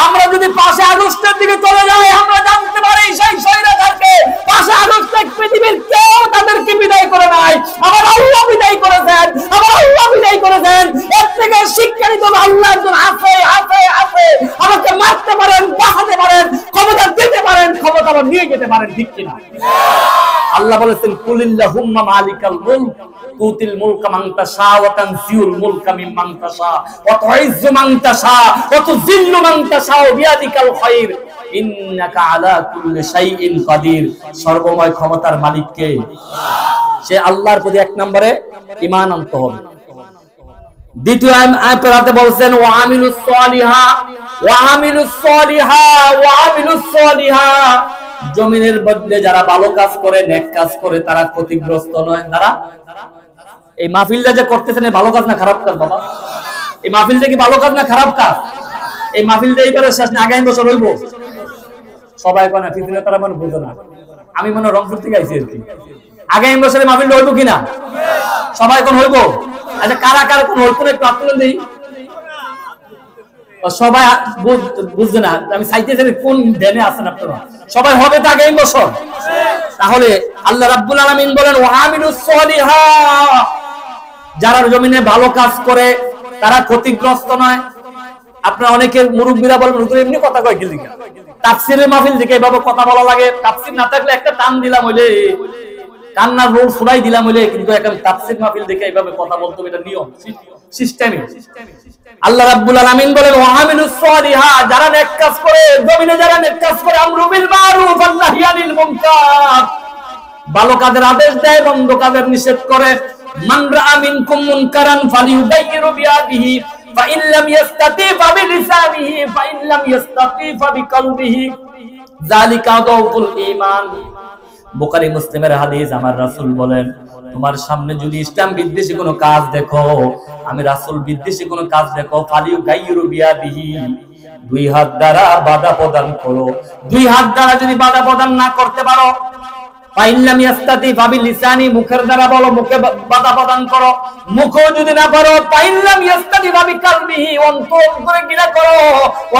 আমরা যদি 5 আগস্টের দিকে চলে যাই আমরা জানতে পারি সেই স্বৈরাচারকে 5 আগস্টে পৃথিবীর কেউ তাদেরকে বিদায় করে নাই, আমার আল্লাহ বিদায় করেছেন, আমার আল্লাহ বিদায় করেছেন। এর থেকে শিক্ষা নিতে হবে আল্লাহ একজন আছে, আছে, আছে। আমাকে মারতে পারেন, বাঁচাতে পারেন, ক্ষমতা দিতে পারেন, ক্ষমতা আবার নিয়ে যেতে পারেন, ঠিক কিনা? আল্লাহ বলেছেন কুলিল্লাহুম্মা মালিকাল মুলক তুতিল মুলকা মান তাশা ওয়া তানজিউল মুলকা মিম্মান তাশা ওয়া তুইজ্জু মান তাশা ওয়া তুযিল্লু মান তাশা বিয়াদিকাল খায়র ইন্নাকা আলা কুল্লি শাইইন কাদির। সর্বময় ক্ষমতার মালিক কে? সে আল্লাহর প্রতি 1 নম্বরে ঈমান আনতে হবে। দ্বিতীয় আয়াতে বলছেন ওয়া আমিলুস সালিহা ওয়া আমিলুস সালিহা ওয়া আমিলুস সালিহা, জমিনের মধ্যে যারা ভালো কাজ করে, নেক কাজ করে তারা ক্ষতিগ্রস্ত নয়। তারা এই মাহফিলটা যে করতেছেন ভালো কাজ না খারাপ কাজ? বাবা এই মাহফিলটা কি ভালো কাজ না খারাপ কাজ? এই মাহফিলটা এইবারে শেষ না, আগামী বছর হইব? সবাই কোন ফিতরে তারা মনে বুঝে না। আমি মনে রংপুর থেকে আইছি আর কি। আগামী বছরে মাহফিলটা হইব কিনা? সবাই কোন হইব? আচ্ছা কারা কারা কোন হইব একটু আপনারা দেই। সবাই বুঝছে না, আমি চাইতেছি কোন ধ্যানে আছেন আপনারা। সবাই হবে তো আগামী বছর? তাহলে আল্লাহ রাব্বুল আলামিন বলেন ওয়া আমিলুস সালিহা, যারা জমিনে ভালো কাজ করে তারা ক্ষতিগ্রস্ত নয়। আপনারা অনেকের মুরব্বীরা বলেন হুজুর এমনি কথা কয় কি লিখা? তাফসীরের মাহফিল থেকে এভাবে কথা বলা লাগে, তাফসীর না থাকলে একটা টান দিলাম হইলে কান্নার রোল শুনাই দিলাম হইলে, কিন্তু এখন তাফসীর মাহফিল দেখে এইভাবে কথা বলতে হবে, এটা নিয়ম সিস্টেমে। আল্লাহ রাব্বুল আলামিন বলেন ওয়া আমিলুস সালিহাত, যারা নেক কাজ করে, জমিনে যারা নেক কাজ করে, আমরু বিল মারুফ ওয়া নাহই আনিল মুনকার, ভালো কাজের আদেশ দেয়, মন্দ কাজের নিষেধ করে। মান রাআ মিনকুম মুনকারান ফালিয়ুগাইয়িরু বিয়াদিহি ফাইন লাম ইস্তাতি ফাবিলিসানিহি ফাইন লাম ইস্তাতি ফাবিকলবিহি যালিকা দাউফুল ঈমান। বুখারী মুসলিমের হাদিস, আমার রাসূল বলেন তোমার সামনে যদি ইসলাম বিদ্বেষী কোনো কাজ দেখো, আমি রাসূল বিদ্বেষী কোনো কাজ দেখো, ফালিয়ুগাইয়িরু বিয়াদিহি, দুই হাত দ্বারা বাধা প্রদান করো। দুই হাত দ্বারা যদি বাধা প্রদান না করতে পারো, ফাইল্লাম ইয়াস্তাতি ফাবিলিসানি, মুখের দ্বারা বলো, মুখে বাধা প্রদান করো। মুখও যদি না পারো, ফাইল্লাম ইয়াস্তাতি ফাবিকালবিহি, অন্তরে ঘৃণা করো,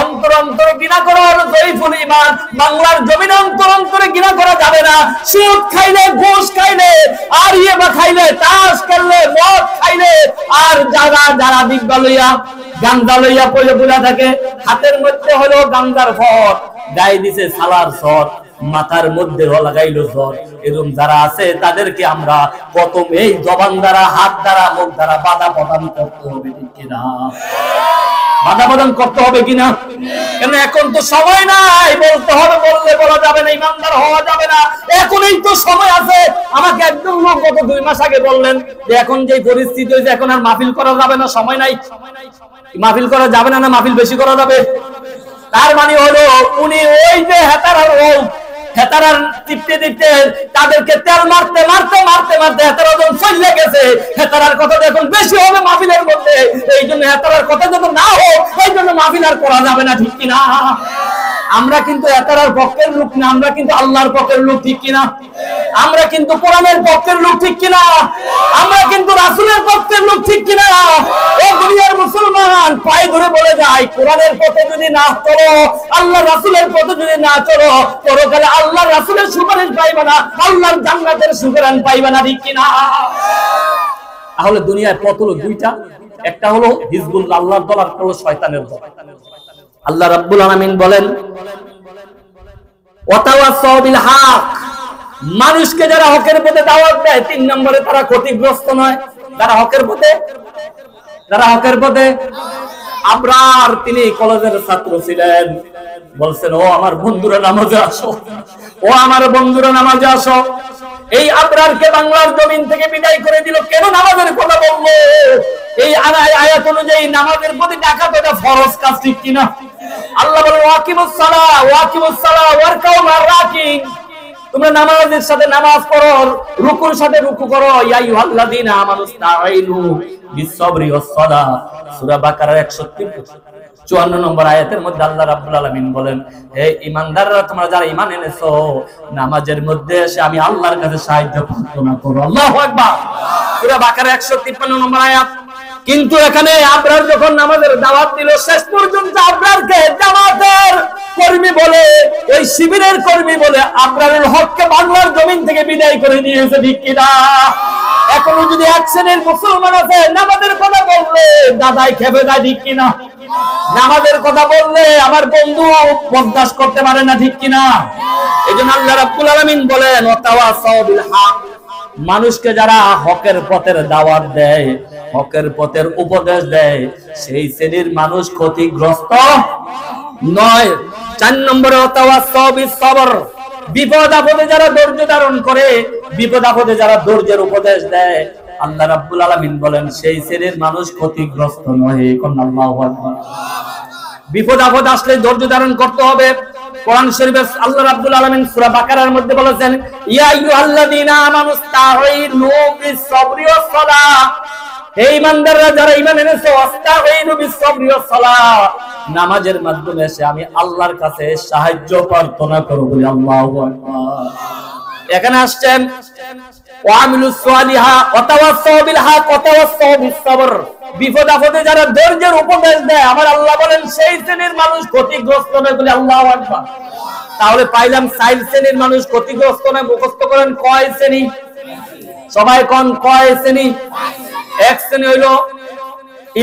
অন্তরে ঘৃণা করো। যায়ফুল ঈমান, বাংলার জমিনে অন্তরে ঘৃণা করা যাবে না। সুদ খাইলে, ঘুষ খাইলে, আর ইয়াবা খাইলে, তাস খেললে, মদ খাইলে, আর যারা দিগবা লইয়া গান্দা লইয়া পয়লা থাকে, হাতের মধ্যে হলো গান্দার ফট, গায়ে দিছে সালার সট, মাথার মধ্যে লাগাইলো জ্বর, এরকম যারা আছে তাদেরকে আমরা প্রথম এই জবান দ্বারা, হাত দ্বারা, মুখ দ্বারা বাধা প্রদান করতে হবে, ঠিক কিনা? বাধা প্রদান করতে হবে কিনা? কেন এখন তো সময় নাই, বলতে হবে, বললে বলা যাবে না, ইমানদার হওয়া যাবে না। এখনই তো সময় আছে। আমাকে একদম লোক গত 2 মাস আগে বললেন যে এখন যে পরিস্থিতি হয়েছে, এখন আর মাহফিল করা যাবে না, সময় নাই। মাহফিল করা যাবে না, না মাহফিল বেশি করা যাবে? তার মানে হলো উনি ওই যে হেতারার টিপতে তাদেরকে তেল মারতে হেতারা যখন চলে গেছে, হেতারার কথা এখন বেশি হবে মাহফিলের মধ্যে। এই জন্য হেতারার কথা যখন না হোক, এই জন্য মাহফিল আর করা যাবে না, ঠিক কিনা? আমরা কিন্তু হেতারার পক্ষের লোক না, আমরা কিন্তু আল্লাহর পক্ষের লোক, ঠিক কিনা? আমরা কিন্তু কোরআনের পক্ষের লোক, ঠিক কিনা? আমরা কিন্তু রাসূলের পক্ষের লোক, ঠিক কিনা? ও দুনিয়ার মুসলমান, পায়ে ধরে বলে যায়, কোরআনের পথে যদি না চলো, আল্লাহর রাসূলের পথে যদি না চলো, পরকালে আল্লাহর রাসূলের সুপারিশ পাইবা না, আল্লাহর জান্নাতের সুপারিশ পাইবা না, ঠিক কিনা? তাহলে দুনিয়ায় পথ হলো দুইটা, একটা হলো হিজবুল্লাহ আল্লাহর দল, আর একটা হলো শয়তানের দল। আল্লাহ রাব্বুল আলামিন বলেন ওয়াতাওয়াসাউ বিল হক, মানুষকে যারা হকের পথে দাওয়াত দেয়, 3 নম্বরে তারা ক্ষতিগ্রস্ত নয়। যারা হকের পথে আবরার, তিনি কলেজের ছাত্র ছিলেন, বলছেন ও আমার বন্ধুরা নামাজে আসো, ও আমার বন্ধুরা নামাজে আসো। এই আবরারকে বাংলার জমিন থেকে বিদায় করে দিল। কেন নামাজের কথা বললো? এই আয়াত অনুযায়ী নামাজের প্রতি ডাকা তো এটা ফরজ কাজ, ঠিক কিনা? আল্লাহ বলেন ওয়াকিমুস সালাহ ওয়ারকাউ মা'র রাকিন, তোমরা নামাজের সাথে নামাজ পড়ো, রুকুর সাথে রুকু করো। ইয়া আইয়ুহাল্লাযীনা আমানুস্তাঈনু বিস-সাবরি ওয়াস-সালাহ, সূরা বাকারার 154 নম্বর আয়াতের মধ্যে আল্লাহ রাব্বুল আলামিন বলেন, হে ঈমানদাররা, তোমরা যারা ঈমান এনেছো, নামাজের মধ্যে এসে আমি আল্লাহর কাছে সাহায্য প্রার্থনা করো। আল্লাহু আকবার, সূরা বাকারা 153 নম্বর আয়াত। কিন্তু এখানে আবরার যখন নামাজের দাওয়াত দিল, শেষ পর্যন্ত আবরারকে জামাতের কর্মী বলে, ওই শিবিরের কর্মী বলে আবরারের হককে বাংলার জমিন থেকে বিদায় করে দিয়েছে, ঠিক কিনা? এখনো যদি এক শ্রেণীর মুসলমান আছে, নামাজের কথা বললে দাদাই খেপে যায়, ঠিক কিনা? নামাজের কথা বললে আমার বন্ধু বরদাস্ত করতে পারে না, ঠিক কিনা? এইজন্য আল্লাহ রাব্বুল আলামিন বলেন ওয়াতাওয়াসাউ বিল হক, মানুষকে যারা হকের পথের দাওয়াত দেয়, হকের পথের উপদেশ দেয়, সেই শ্রেণীর মানুষ ক্ষতিগ্রস্ত নয়। 4 নম্বরে ওয়াতাওয়াসাউ বিস সবর, বিপদ আপদে যারা ধৈর্য ধারণ করে, বিপদ আপদে যারা ধৈর্যের উপদেশ দেয়, আল্লাহ রাব্বুল আলামিন বলেন সেই শ্রেণীর মানুষ ক্ষতিগ্রস্ত নয়। আল্লাহু আকবার। বিপদ আপদ আসলে ধৈর্য ধারণ করতে হবে। কোরআন শরীফে আল্লাহ রাব্বুল আলামিন সূরা বাকারার মধ্যে বলেছেন, ইয়া আইয়ুহাল্লাযীনা আমানুস্তাঈনু বিস-সাবরি ওয়াস-সালাহ, হে ঈমানদাররা যারা ঈমান এনেছো, আস্তাঈনু বিস-সাবরি ওয়াস-সালাহ, নামাজের মাধ্যমে এসে আমি আল্লাহর কাছে সাহায্য প্রার্থনা করো, বলি আল্লাহু আকবার। এখানে আসছেন ওয়ামিলুস সালিহা ওয়াতাওয়াসাউ বিল হক ওয়াতাওয়াসাউ বিস সবর, বিপদ আপদে যারা ধৈর্যের উপদেশ দেয়, আমার আল্লাহ বলেন সেই শ্রেণীর মানুষ ক্ষতিগ্রস্ত নয়, বলে আল্লাহু আকবার। তাহলে পাইলাম 4 শ্রেণীর মানুষ ক্ষতিগ্রস্ত নয়। মুখস্থ করেন কয় শ্রেণী? সবাই কোন কয় শ্রেণী? 1 শ্রেণী হইল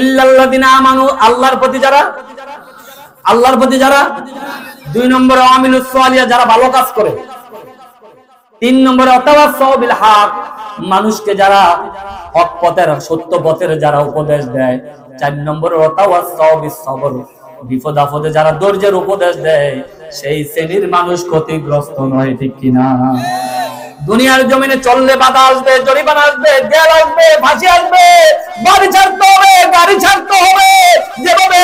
ইল্লাল্লাযিনা আমানু, আল্লাহর প্রতি যারা। 2 নম্বরে আমিলুস সালিহা, যারা ভালো কাজ করে। 3 নম্বরে ওয়াতাওয়াসাউ বিল হক, মানুষকে যারা হক পথের সত্য পথের যারা উপদেশ দেয়। 4 নম্বরে ওয়াতাওয়াসাউ বিস সবর, বিপদ আপদে যারা ধৈর্যের উপদেশ দেয় সেই শ্রেণীর মানুষ ক্ষতিগ্রস্ত নয়, ঠিক কিনা? দুনিয়ার জমিনে চললে বাধা আসবে, জরিমানা আসবে, জেল আসবে, ফাঁসি আসবে, বাড়ি ছাড়তে হবে, গাড়ি ছাড়তে হবে। যেভাবে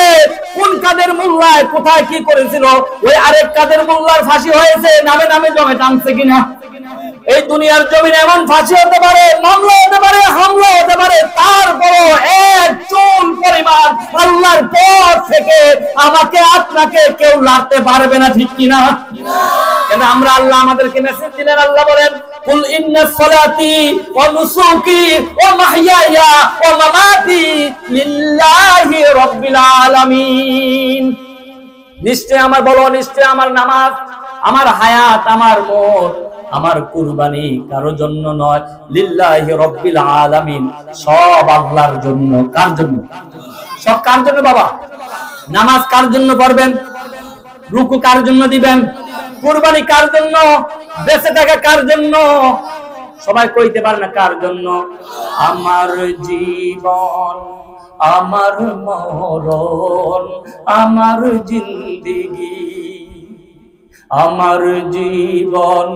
কোন কাদের মোল্লায় কোথায় কি করেছিল, ওই আরেক কাদের মোল্লার ফাঁসি হয়েছে, নামে নামে জমে টানছে কিনা? এই দুনিয়ার জমিনে এমন ফাঁসি হতে পারে, মামলা হতে পারে, হামলা হতে পারে, তারপরও এক চুল পরিমাণ আল্লাহর পথ থেকে আমাকে আপনাকে কেউ লাড়তে পারবে না, ঠিক কিনা? কেন আমরা আল্লাহ আমাদেরকে মেসেজ দিলেন, আল্লাহ বলেন কুল ইন্না সলাতি ওয়া নুসুকি ওয়া মাহইয়ায়া ওয়া মামাতি লিল্লাহি রাব্বিল আলামিন। নিশ্চয় আমার বলো, নিশ্চয় আমার নামাজ, আমার হায়াত, আমার মত, আমার কুরবানি কারো জন্য নয়, লিল্লাহি রাব্বিল আলামিন, সব আল্লাহর জন্য। কার জন্য? সব কার জন্য বাবা? নামাজ কার জন্য পড়বেন? রুকু কার জন্য দিবেন? কুরবানি কার জন্য? বেঁচে থাকা কার জন্য? সবাই কইতে পারে না কার জন্য? আমার জীবন, আমার মরণ, আমার জিন্দেগি, আমার জীবন,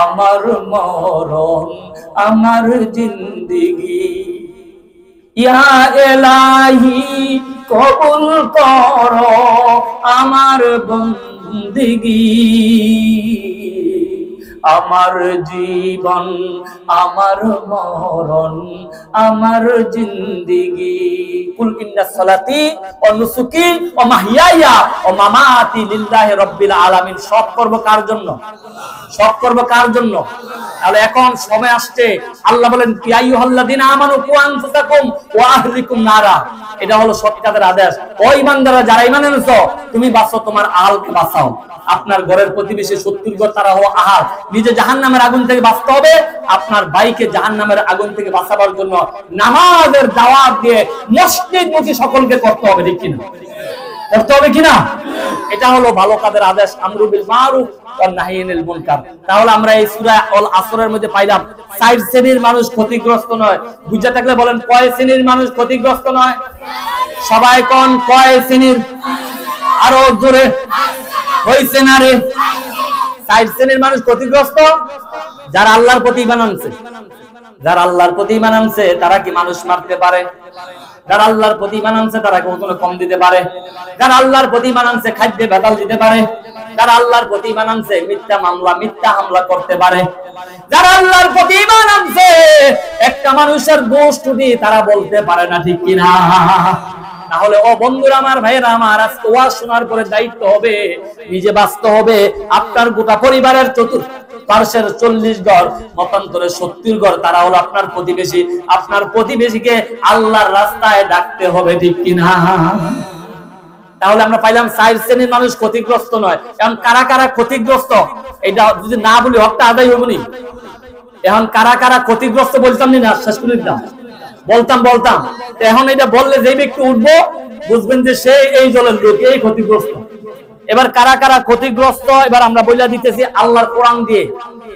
আমার মরণ, আমার জিন্দেগি, ইয়া ইলাহি কবুল করো আমার বন্দেগি, আমার জীবন, আমার মরণ, আমার জিন্দেগি। কুল ইন্না সলাতি ওয়া নুসুকি ওয়া মাহইয়ায়া ওয়া মামাতি লিল্লাহি রাব্বিল আলামিন। সব করব কার জন্য? সব করব কার জন্য? তাহলে এখন সময় আসছে, আল্লাহ বলেন ইয়া আইয়ুহাল্লাযিনা আমানু কু আনফুসাকুম ওয়া আহলিকুম নারা। এটা হলো সৎ কাজের আদেশ। ও ঈমানদাররা, যারা ঈমান এনেছো, তুমি বাঁচো, তোমার আহলকে বাঁচাও। আপনার ঘরের প্রতিবেশী, শত্রুর ঘর, তারা হলো আহাল। নিজে জাহান্নামের আগুন থেকে বাঁচতে হবে, আপনার ভাইকে জাহান্নামের আগুন থেকে বাঁচাবার জন্য নামাজের দাওয়াত দিয়ে মসজিদমুখী সকলকে করতে হবে, ঠিক কিনা? করতে হবে কিনা? এটা হলো ভালো কাজের আদেশ, আমরু বিল মারুফ ওয়া নাহয়ি আনিল মুনকার। তাহলে আমরা এই সূরা আল আসরের মধ্যে পাইলাম 4 শ্রেণীর মানুষ ক্ষতিগ্রস্ত নয়। বুঝা থাকলে বলেন কয় শ্রেণীর মানুষ ক্ষতিগ্রস্ত নয়? সবাই কোন কয় শ্রেণীর? আরো জোরে হইছে না রে? 4 শ্রেণীর মানুষ ক্ষতিগ্রস্ত। যারা আল্লাহর প্রতি ঈমান আনছে, যারা আল্লাহর প্রতি ঈমান আনছে, তারা কি মানুষ মারতে পারে? যারা আল্লাহর প্রতি ঈমান আনছে তারা কোনো কম দিতে পারে? যারা আল্লাহর প্রতি ঈমান আনছে খাদ্যে ভেজাল দিতে পারে? যারা আল্লাহর প্রতি ঈমান আনছে মিথ্যা মামলা, মিথ্যা হামলা করতে পারে? যারা আল্লাহর প্রতি ঈমান আনছে একটা মানুষের দোষ ত্রুটি তারা বলতে পারে না, ঠিক কিনা? তাহলে ও বন্ধুরা আমার, ভাইয়েরা আমার, আজকে ওয়াজ শোনার পরে দায়িত্ব হবে, নিজে বাঁচতে হবে। আপনার গোটা পরিবারের পার্শ্বের 40 ঘর, মতান্তরে 70 ঘর, তারা হলো আপনার প্রতিবেশী। আপনার প্রতিবেশীকে আল্লাহর রাস্তায় ডাকতে হবে, ঠিক কিনা? তাহলে আমরা পাইলাম 4 শ্রেণীর মানুষ ক্ষতিগ্রস্ত নয়। এখন কারা কারা ক্ষতিগ্রস্ত, এটা যদি না বলি হকটা আদায় হইব নি। এখন কারা কারা ক্ষতিগ্রস্ত বলতাম না, শেষ করে দিতাম, বলতাম। এখন এটা বললে যে ব্যক্তি উঠবো বুঝবেন যে সে এই দলের লোক, এই ক্ষতিগ্রস্ত। এবার কারা কারা ক্ষতিগ্রস্ত এবার আমরা বলে দিতেছি আল্লাহর কোরআন দিয়ে।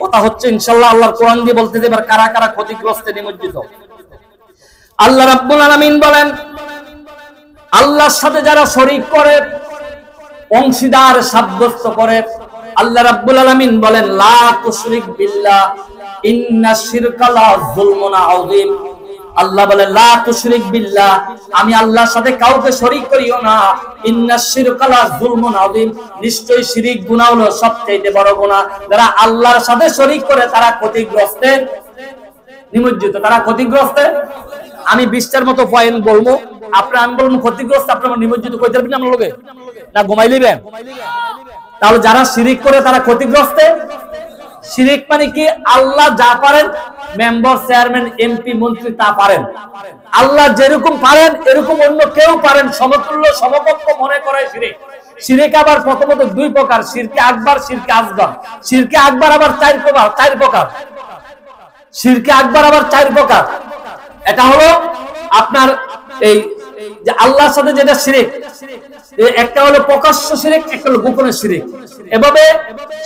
কথা হচ্ছে ইনশাআল্লাহ আল্লাহর কোরআন দিয়ে বলতেছি এবার কারা কারা ক্ষতিগ্রস্তে নিমজ্জিত। আল্লাহ রাব্বুল আলামিন বলেন, আল্লাহর সাথে যারা শরীক করে, অংশীদার সাব্যস্ত করে, আল্লাহ রাব্বুল আলামিন বলেন লা তুশরিক বিল্লাহ ইন্নাশ শিরকা লা যুলমুন আযীম। আল্লাহ বলেন লা তুশরিক বিল্লাহ, আমি আল্লাহর সাথে কাউকে শরীক করিও না। ইন্নাশ শিরকা লা যুলমুন আযীম, নিশ্চয়ই শিরক গুনাহ হলো সবচেয়ে বড় গুনাহ। যারা আল্লাহর সাথে শরীক করে তারা ক্ষতিগ্রস্তে নিমজ্জিত, তারা ক্ষতিগ্রস্তে। আমি 20টার মতো পয়েন্ট বলবো, আপনারা আমি বলবো ক্ষতিগ্রস্ত, আপনারা নিমজ্জিত কইতে পারবেন আমরা লোকে না ঘুমাই লিবেন? তাহলে যারা শিরক করে তারা ক্ষতিগ্রস্তে। শিরক মানে কি? আল্লাহ যা পারেন, মেম্বার, চেয়ারম্যান, এমপি, মন্ত্রী তা পারেন। আল্লাহ যেরকম পারেন এরকম অন্য কেউ পারেন, সমতুল্য সমকক্ষ মনে করে শিরক। শিরক আবার প্রথমত 2 প্রকার, শিরকে আকবার, শিরকে আসগর। শিরকে আকবার আবার 4 প্রকার। শিরকে আকবার আবার 4 প্রকার। এটা হলো আপনার এই যে আল্লাহর সাথে যেটা শিরক, একটা হলো প্রকাশ্য শিরক, একটা হলো গোপন শিরক। এভাবে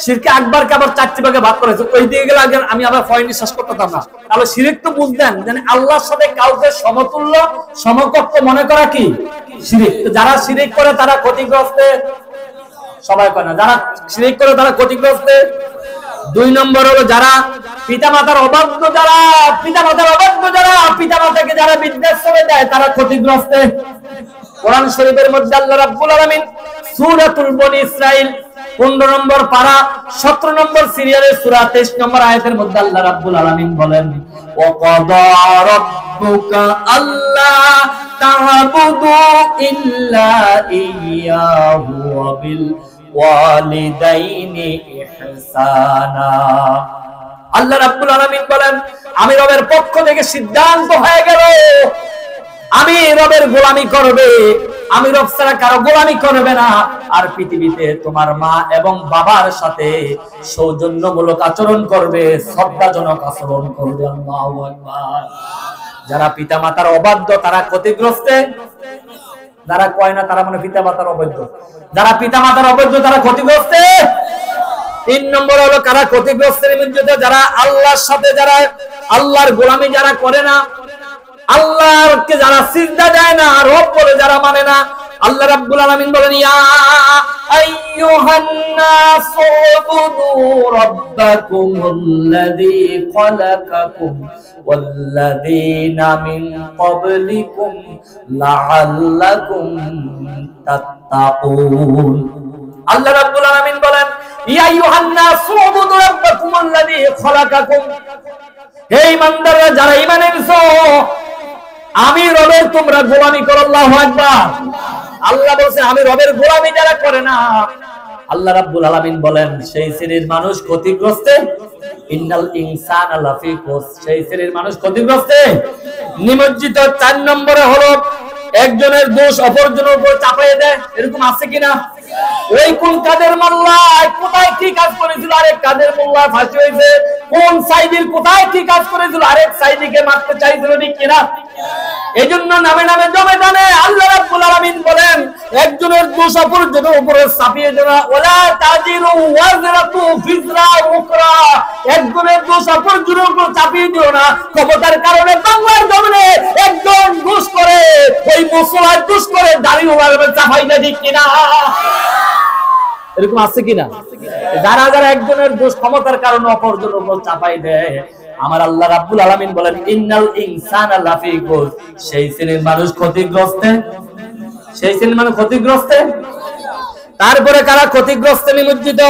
শিরকে আকবরকে আবার চারটি ভাগে ভাগ করেছে। ওই দিকে গেলে আগে আমি আবার পয়েন্ট শেষ করতাম না। তাহলে শিরক তো বুঝলেন, মানে আল্লাহর সাথে কাউকে সমতুল্য সমকক্ষ মনে করা কি শিরক। যারা শিরক করে তারা ক্ষতিগ্রস্ত, সবাই করে না, যারা শিরক করে তারা ক্ষতিগ্রস্ত। 2 নম্বর হলো যারা পিতামাতার অবাধ্য, যারা পিতামাতাকে যারা বৃদ্ধাশ্রমে দেয় তারা ক্ষতিগ্রস্ত। কোরআন শরীফের মধ্যে আল্লাহ রাব্বুল আলামিন সূরাতুল বনী ইসরাইল 15 নম্বর পারা 17 নম্বর সিরিয়ালের সূরা 23 নম্বর আয়াতের মধ্যে আল্লাহ রাব্বুল আলামিন বলেন, ওয়া ক্বাদা রাব্বুকা আল্লা তা'বুদু ইল্লা ইয়্যাহু ওয়া বিল ওয়ালিদাইনি ইহসানা। আল্লাহ রাব্বুল আলামিন বলেন, আমি রবের পক্ষ থেকে সিদ্ধান্ত হয়ে গেল, আমি রবের গোলামি করবে, আমি রব ছাড়া কারো গোলামি করবে না। আর পৃথিবীতে তোমার মা এবং বাবার সাথে সৌজন্যমূলক আচরণ করবে, শ্রদ্ধাজনক আচরণ করবে। আল্লাহু আকবার। যারা পিতামাতার অবাধ্য তারা ক্ষতিগ্রস্ত, যারা কয় না তারা মানে পিতামাতার অবৈধ, যারা পিতামাতার অবৈধ তারা ক্ষতিগ্রস্ত। 3 নম্বর হলো কারা ক্ষতিগ্রস্তের মধ্যে, যারা আল্লাহর সাথে, যারা আল্লাহর গোলামি যারা করে না, আল্লাহকে যারা সিজদা দেয় না, রব বলে যারা মানে না। আল্লাহ রাব্বুল আলামিন বলেন, ইয়া আইয়ুহান নাসু উবুদু রাব্বাকুমুল্লাযী খালাকাকুম ওয়াল্লাযীনা মিন ক্বাবলিকুম লাআল্লাকুম তাত্তাকুন। আল্লাহ রাব্বুল আলামিন বলেন, ইয়া আইয়ুহান নাসু উবুদু রাব্বাকুমুল্লাযী খালাকাকুম, হে ঈমানদাররা যারা ঈমান এনেছো, আমি রবের তোমরা গোলামি করো। আল্লাহু আকবার। আল্লাহ বলেন আমি রবের গোলামি যারা করে না, আল্লাহ রাব্বুল আলামিন বলেন সেই শ্রেণীর মানুষ ক্ষতিগ্রস্ত। ইন্নাল ইনসানা লাফি খুসর, সেই শ্রেণীর মানুষ ক্ষতিগ্রস্ত, নিমজ্জিত। 4 নম্বরে হলো একজনের দোষ অপরজনের উপর চাপিয়ে দেয়, এরকম আছে কিনা? ওই কোন কাদের মোল্লা কোথায় কি কাজ করেছিল, আরেক কাদের মোল্লা ফাঁসি হয়েছে। কোন সাইদির কোথায় কি কাজ করেছিল, আরেক সাইদিকে মারতে চাইছিল, ঠিক কিনা? এজন্য নামে নামে জমে জানে আল্লাহ রাব্বুল আলামিন বলেন একজনের দোষ অপরজনের উপরে চাপিয়ে দেওয়া, ওয়ালা তাজিরু ওয়াজরাতু ফিজরা উখরা, একজনের দোষ অপরজনের উপর চাপিয়ে দিও না। ক্ষমতার কারণে বাংলার জমিনে একজন দোষ করে, ওই মুসলমান দোষ করে দাঁড়িয়ে চাপাই না, ঠিক কিনা? এরকম আছে কিনা? যারা যারা একজনের দোষ ক্ষমতার কারণে অপরজনের উপর চাপাই দেয়, আমার আল্লাহ রাব্বুল আলামিন বলেন ইন্নাল ইনসানা লাফি খুসর, সেই শ্রেণীর মানুষ ক্ষতিগ্রস্ত, সেই শ্রেণীর মানুষ ক্ষতিগ্রস্ত। তারপরে কারা ক্ষতিগ্রস্ত নিমজ্জিত?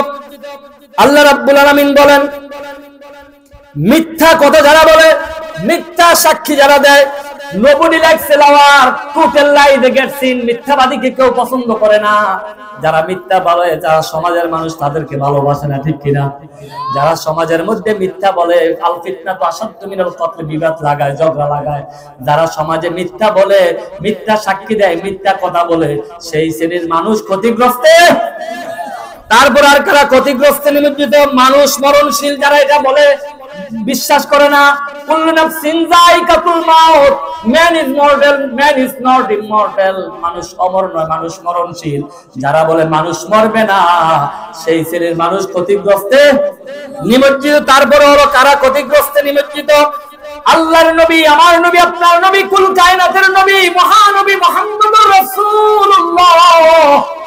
আল্লাহ রাব্বুল আলামিন বলেন মিথ্যা কথা যারা বলে, মিথ্যা সাক্ষী যারা দেয়, নবনী লাইক সেলাওয়ার total lie they get sin, মিথ্যাবাদীকে কেউ পছন্দ করে না। যারা মিথ্যা বলে, যারা সমাজের মানুষ তাদেরকে ভালোবাসে না, ঠিক কিনা? যারা সমাজের মধ্যে মিথ্যা বলে, আল ফিতনাতু আশাদ্দু মিনাল কতল, বিবাদ লাগায়, ঝগড়া লাগায়, যারা সমাজে মিথ্যা বলে, মিথ্যা সাক্ষী দেয়, মিথ্যা কথা বলে, সেই শ্রেণীর মানুষ ক্ষতিগ্রস্ত। তারপর আর কারা ক্ষতিগ্রস্ত নিমজ্জিত? মানুষ মরণশীল, যারা এটা বলে, বিশ্বাস করে না। কুল্লু নাফসিন যায়িকাতুল মাউত, man is mortal, man is not immortal, মানুষ অমর নয়, মানুষ মরণশীল। যারা বলে মানুষ মরবে না, সেই শ্রেণীর মানুষ ক্ষতিগ্রস্ত নিমজ্জিত। তারপরে হলো কারা ক্ষতিগ্রস্ত নিমজ্জিত? আল্লাহর নবী, আমার নবী, আপনার নবী, কুল কায়নাতের নবী, মহানবী মুহাম্মদুর রাসূলুল্লাহ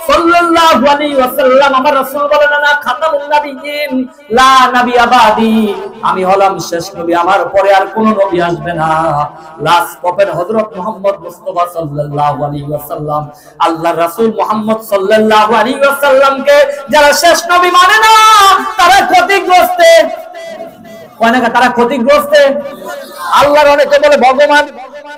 সাল্লাল্লাহু আলাইহি ওয়াসাল্লাম, আমার রাসূল বলেন না খাতামুন নাবিয়্যিন লা নাবিয়্যা বাদি, আমি হলাম শেষ নবী, আমার পরে আর কোন নবী আসবে না। লাস্ট প্রফেট হযরত মুহাম্মদ মুস্তাফা সাল্লাল্লাহু আলাইহি ওয়াসাল্লাম, আল্লাহর রাসূল মুহাম্মদ সাল্লাল্লাহু আলাইহি ওয়াসাল্লামকে যারা শেষ নবী মানে না, তারা ক্ষতিগ্রস্ত। তারা ক্ষতিগ্রস্ত। আল্লাহর অনেকে বলে ভগবান,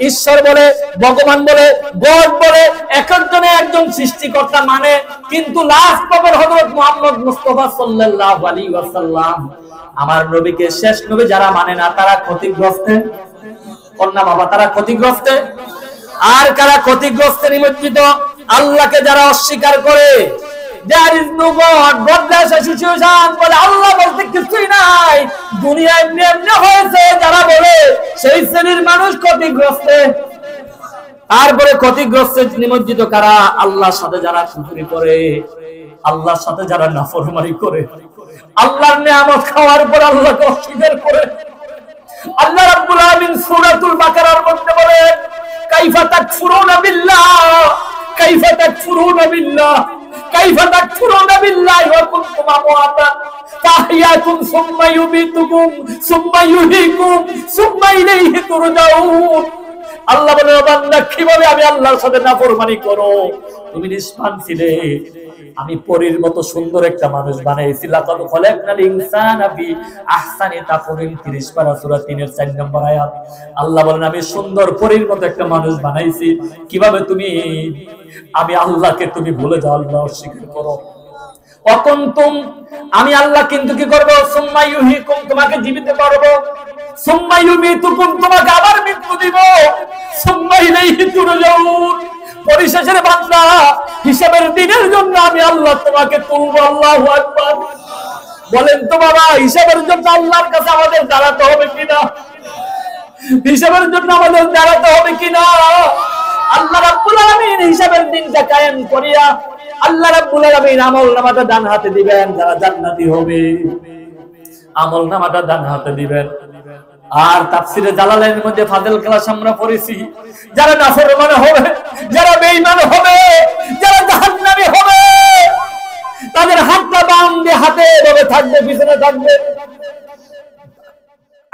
ঈশ্বর বলে, ভগবান বলে, গড বলে, একজনে একজন সৃষ্টিকর্তা মানে, কিন্তু লাস্ট প্রফেট হযরত মুহাম্মদ মুস্তাফা সাল্লাল্লাহু আলাইহি ওয়াসাল্লাম, আমার নবীকে শেষ নবী যারা মানে না, তারা ক্ষতিগ্রস্ত। কন্যা বাবা, তারা ক্ষতিগ্রস্ত। আর কারা ক্ষতিগ্রস্ত নিমজ্জিত? আল্লাহকে যারা অস্বীকার করে, there is no god, godless situation, বলে আল্লাহ বলতে কিছুই নাই, দুনিয়ায় এমনি এমনি হয়েছে, যারা বলে সেই শ্রেণীর মানুষ ক্ষতিগ্রস্ত। তারপরে ক্ষতিগ্রস্ত নিমজ্জিত কারা? আল্লাহর সাথে যারা কুফরি করে, আল্লাহর সাথে যারা নাফরমানি করে, আল্লাহর নিয়ামত খাওয়ার পর আল্লাহকে অস্বীকার করে। আল্লাহ রাব্বুল আলামিন সূরাতুল বাকারার মধ্যে বলেন, কাইফা তাকফুরুনা বিল্লাহ, কাইফা তাকফুরুনা বিল্লাহ, কাইফা তাকফুরুনা বিল্লাহি ওয়া কুনতুম আমওয়াতান ফাহইয়াকুম সুম্মা ইউমীতুকুম সুম্মা ইউহয়িকুম সুম্মা ইলাইহি তুরজাউন। আল্লাহ বলে, বান্দা কিভাবে আমি আল্লাহর সাথে নাফরমানি করো? তুমি নিষ্পাপ ছিলে, আমি পরীর মতো সুন্দর একটা মানুষ বানাইছি। লাকাদ খালাকনাল ইনসানা ফি আহসানি তাকওয়িম 30 পারা সূরা 3 এর 4 নম্বর আয়াত। আল্লাহ বলেন, আমি সুন্দর পরীর মতো একটা মানুষ বানাইছি। কিভাবে তুমি আমি আল্লাহকে তুমি ভুলে যাও, আল্লাহ অস্বীকার করো। অকুনতুম, আমি আল্লাহ কিন্তু কি করব? সুম্মা ইউহয়িকুম, তোমাকে জীবিত করব। সুম্মা ইউমীতুকুম, তোমাকে আবার মৃত্যু দিব। সুম্মা ইলাইহি তুরজাউন, পরিশেষের বান্দা হিসাবের দিনের জন্য আমি আল্লাহ তোমাকে তুলব। আল্লাহু আকবার। বলেন তো বাবা, হিসাবের জন্য আল্লাহর কাছে আমাদের দাঁড়াতে হবে কিনা? হিসাবের জন্য আমাদের দাঁড়াতে হবে কিনা? আল্লাহ রাব্বুল আলামিন হিসাবের দিনটা কায়েম করিয়া আল্লাহ রাব্বুল আলামিন আমলনামাটা ডান হাতে দিবেন। যারা জান্নাতি হবে আমলনামাটা ডান হাতে দিবেন। আর তাফসিরে জালালাইনের মধ্যে ফাজিল ক্লাস আমরা পড়েছি, যারা নাফরমান হবে, যারা বেঈমান হবে, যারা জাহান্নামী হবে, তাদের হাতটা বাম দিয়ে হাতে এভাবে থাকবে, পিছনে থাকবে।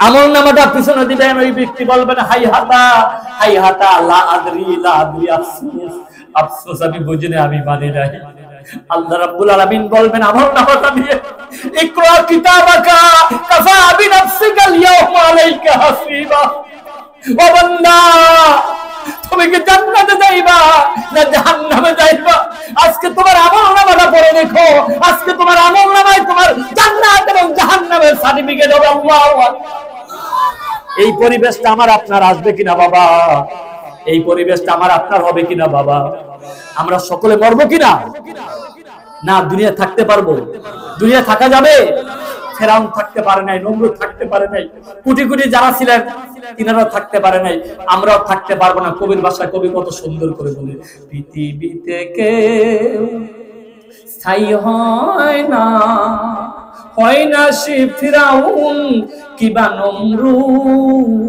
আমলনামাটা পিছনে দিবেন। ওই ব্যক্তি বলবেন, হাই হাতা, হাই হাতা, লা আদরি, লা আদরি, আফসোস, আফসোস, আমি বুঝিনি, আমি মানি নাই। আল্লাহ রাব্বুল আলামিন বলবেন আমলনামাটা দিয়ে, ইকরা কিতাবাকা কাফা বিনাফসিকা আল-ইয়াওমা আলাইকা হাসিবা। ও বান্দা, তুমি কি জান্নাতে যাইবা না জাহান্নামে যাইবা? আজকে তোমার আমলনামাটা পড়ে দেখো, আজকে তোমার আমলনামায় তোমার জান্নাত এবং জাহান্নামের সার্টিফিকেট হবে। আল্লাহু আকবার। এই পরিবেশটা আমার আপনার আসবে কিনা বাবা? এই পরিবেশটা আমার আপনার হবে কিনা বাবা? আমরা সকলে মরবো কিনা? না, দুনিয়া থাকতে পারবো? দুনিয়া থাকা যাবে? ফেরাউন থাকতে পারে নাই, নমরুদ থাকতে পারে নাই, কোটি কোটি যারা ছিলেন তিনারা থাকতে পারে নাই, আমরাও থাকতে পারবো না। কবির ভাষায় কবি কত সুন্দর করে বলে, পৃথিবীতে কেউ স্থায়ী হয় না, হয় না সে ফিরাউন কিবা নমরুদ,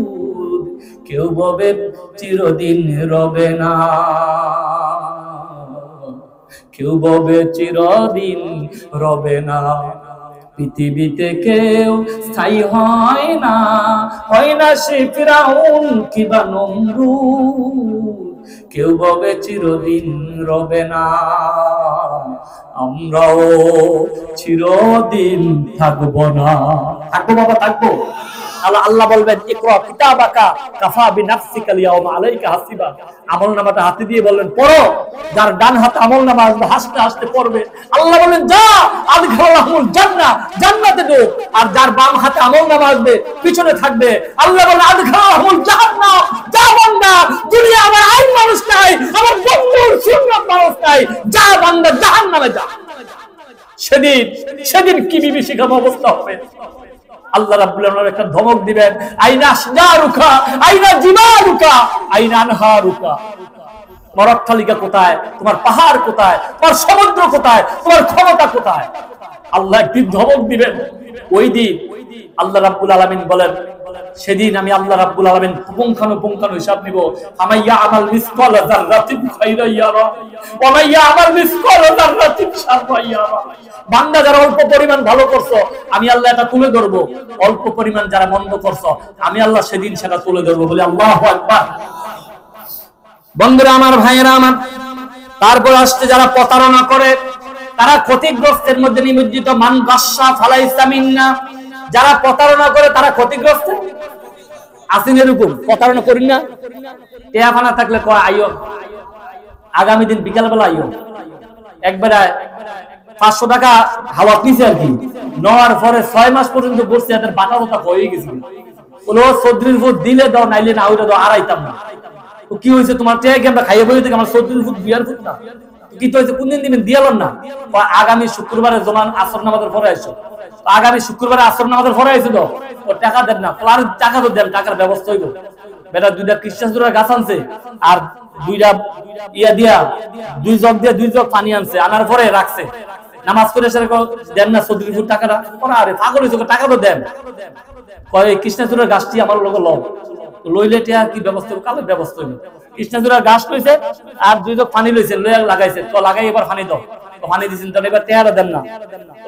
কেউ ববে চিরদিন রবে না, কেউ ববে চিরদিন রবে না। পৃথিবীতে কেউ স্থায়ী হয় না, হয় না সে ফিরাউন কিবা নমরুদ, কেউ ববে চিরদিন রবে না। আমরাও চিরদিন থাকবো না। থাকবো বাবা, থাকবো। আল্লাহ বলবেন, ইকরা কিতাবাকা কাফা বিনাফসিকা আল-ইয়াওমা আলাইকা হাসিবা। আমলনামাটা হাতে দিয়ে বলবেন, পড়ো। যার ডান হাতে আমলনামা আসবে হাসতে হাসতে পড়বে। আল্লাহ বলেন, যা আদখালাহুল জান্নাহ, জান্নাতে ঢোক। আর যার বাম হাতে আমলনামা আসবে পিছনে থাকবে। আল্লাহ বলেন, আদখালাহুল জাহান্নাম, যা বান্দা, দুনিয়া আমার আইন মানুষ নাই, আমার বন্ধুর সুন্নাত মানুষ নাই, যা বান্দা জাহান্নামে যা। সেদিন কি বিভীষিকাম অবস্থা হবে। আল্লাহ রাব্বুল আলামিন একটা ধমক দিবেন, আইনা আসজারুকা, আইনা জিবালুকা, আইনা আনহারুকা। তোমার অট্টালিকা কোথায়? তোমার পাহাড় কোথায়? তোমার সমুদ্র কোথায়? তোমার ক্ষমতা কোথায়? আল্লাহ একদিন ধমক দিবেন। ওই দিন আল্লাহ রাব্বুল আলামিন বলেন, সেদিন আমি আল্লাহ রাব্বুল আলামিন পুঙ্খানুপুঙ্খানু হিসাব নিব। আমাইয়া আমাল মিসকাল যাররাতিন খাইরান ইয়ারা ওয়া মাইয়া আমাল মিসকাল যাররাতিন শাররান ইয়ারা। বান্দা যারা অল্প পরিমাণ ভালো করছো, আমি আল্লাহ এটা তুলে ধরবো। অল্প পরিমাণ যারা মন্দ করছো, আমি আল্লাহ সেদিন সেটা তুলে ধরবো। বলি আল্লাহু আকবার। বন্ধুরা আমার, ভাইয়েরা আমার, তারপর আসছে যারা প্রতারণা করে, তারা ক্ষতিগ্রস্তের মধ্যে নিমজ্জিত। মান গাসসা ফালাইসা মিন্না, যারা প্রতারণা করে তারা ক্ষতিগ্রস্ত। আসেন এরকম প্রতারণা করি না, টেয়াফানা থাকলে কয় আইও, আগামী দিন বিকালবেলা আইও। একবার 500 টাকা হাওয়া নিছে আর কি, নেওয়ার পরে 6 মাস পর্যন্ত বসছে, এদের বাটারতা হয়ে গেছিল। বলো চৌধুরীর ফুট দিলে দাও, নাইলে না, ওইটা দাও, আড়াইতাম না। তো কি হয়েছে, তোমার টেয়াকে আমরা খাইয়ে বলে থেকে আমার চৌধুরীর ফুট বিয়ার ফুট না, কি তো হয়েছে, কোনদিন দিবেন দিয়ালেন না। আগামী শুক্রবারে জমান আসর নামাজের পরে আসো, আগামী শুক্রবারে আসর নামাজের পরে আইছে তো, ও টাকা দেন না, আর টাকা তো দেন, টাকার ব্যবস্থা হইব। বেটা 2টা কৃষ্ণচূড়ার গাছ আনছে আর দুইটা ইয়া দিয়া দুই জগ দিয়ে দুই জগ পানি আনছে, আনার পরে রাখছে, নামাজ করে এসে দেন না 34 ফুট টাকাটা, আরে পাগল হয়েছে, টাকা তো দেন। কয় কৃষ্ণচূড়ার গাছটি আমার লোক লইলে টিয়া কি ব্যবস্থা কালের ব্যবস্থা হইল। কৃষ্ণচূড়ার গাছ লইছে আর দুই জগ পানি লইছে, লইয়া লাগাইছে, তো লাগাই এবার পানি দাও, পানি দিচ্ছেন, তাহলে এবার টেহারা দেন না।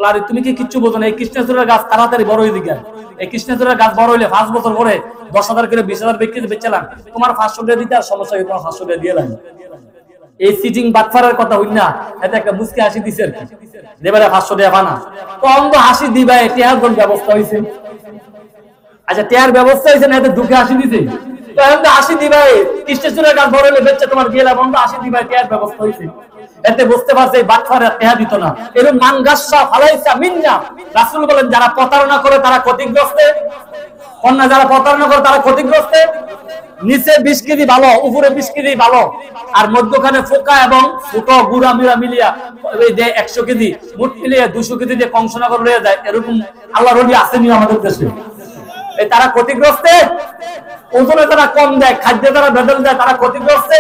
আরে তুমি কি কিচ্ছু বোঝো না, এই কৃষ্ণচূড়ার গাছ তাড়াতাড়ি বড় হয়ে দিকে, এই কৃষ্ণচূড়ার গাছ বড় হইলে 5 বছর পরে 10,000 করে 20,000 বিক্রি বেচলাম, তোমার 500 টাকা দিতে আর সমস্যা হইতো, তোমার 500 টাকা দিয়ে লাগে। এই সিটিং বাটফারের কথা হই না, এতে একটা মুসকে হাসি দিছে আর কি, দেবারে 500 টাকা পানা কম তো হাসি দিবা, টেহার কোন ব্যবস্থা হইছে? আচ্ছা টেহার ব্যবস্থা হইছে না, এতে দুঃখে হাসি দিছে, তো এখন তো হাসি দিবা, কৃষ্ণচূড়ার গাছ বড় হইলে বেচছে তোমার গেলা বন্ধ, হাসি দিবা, টেহার ব্যবস্থা হইছে। এতে বুঝতে পারছে এই বাটফারে টেহা দিত না। এরকম মানগাসা ফালাইসা মিন্না, রাসূল বলেন যারা প্রতারণা করে তারা ক্ষতিগ্রস্ত, অন্য যারা প্রতারণা করে তারা ক্ষতিগ্রস্ত। নিচে 20 কেজি ভালো, উপরে 20 কেজি ভালো, আর মধ্যখানে ফোকা এবং ফুটো গুড়া মিরা মিলিয়া এই যে 100 কেজি মুঠ মিলিয়ে 200 কেজি দিয়ে কংসনগর লয়ে যায়, এরকম আল্লাহর ওলি আসেনি আমাদের দেশে। এই তারা ক্ষতিগ্রস্ত, ওজনে তারা কম দেয়, খাদ্যে তারা বেদল দেয়, তারা ক্ষতিগ্রস্ত।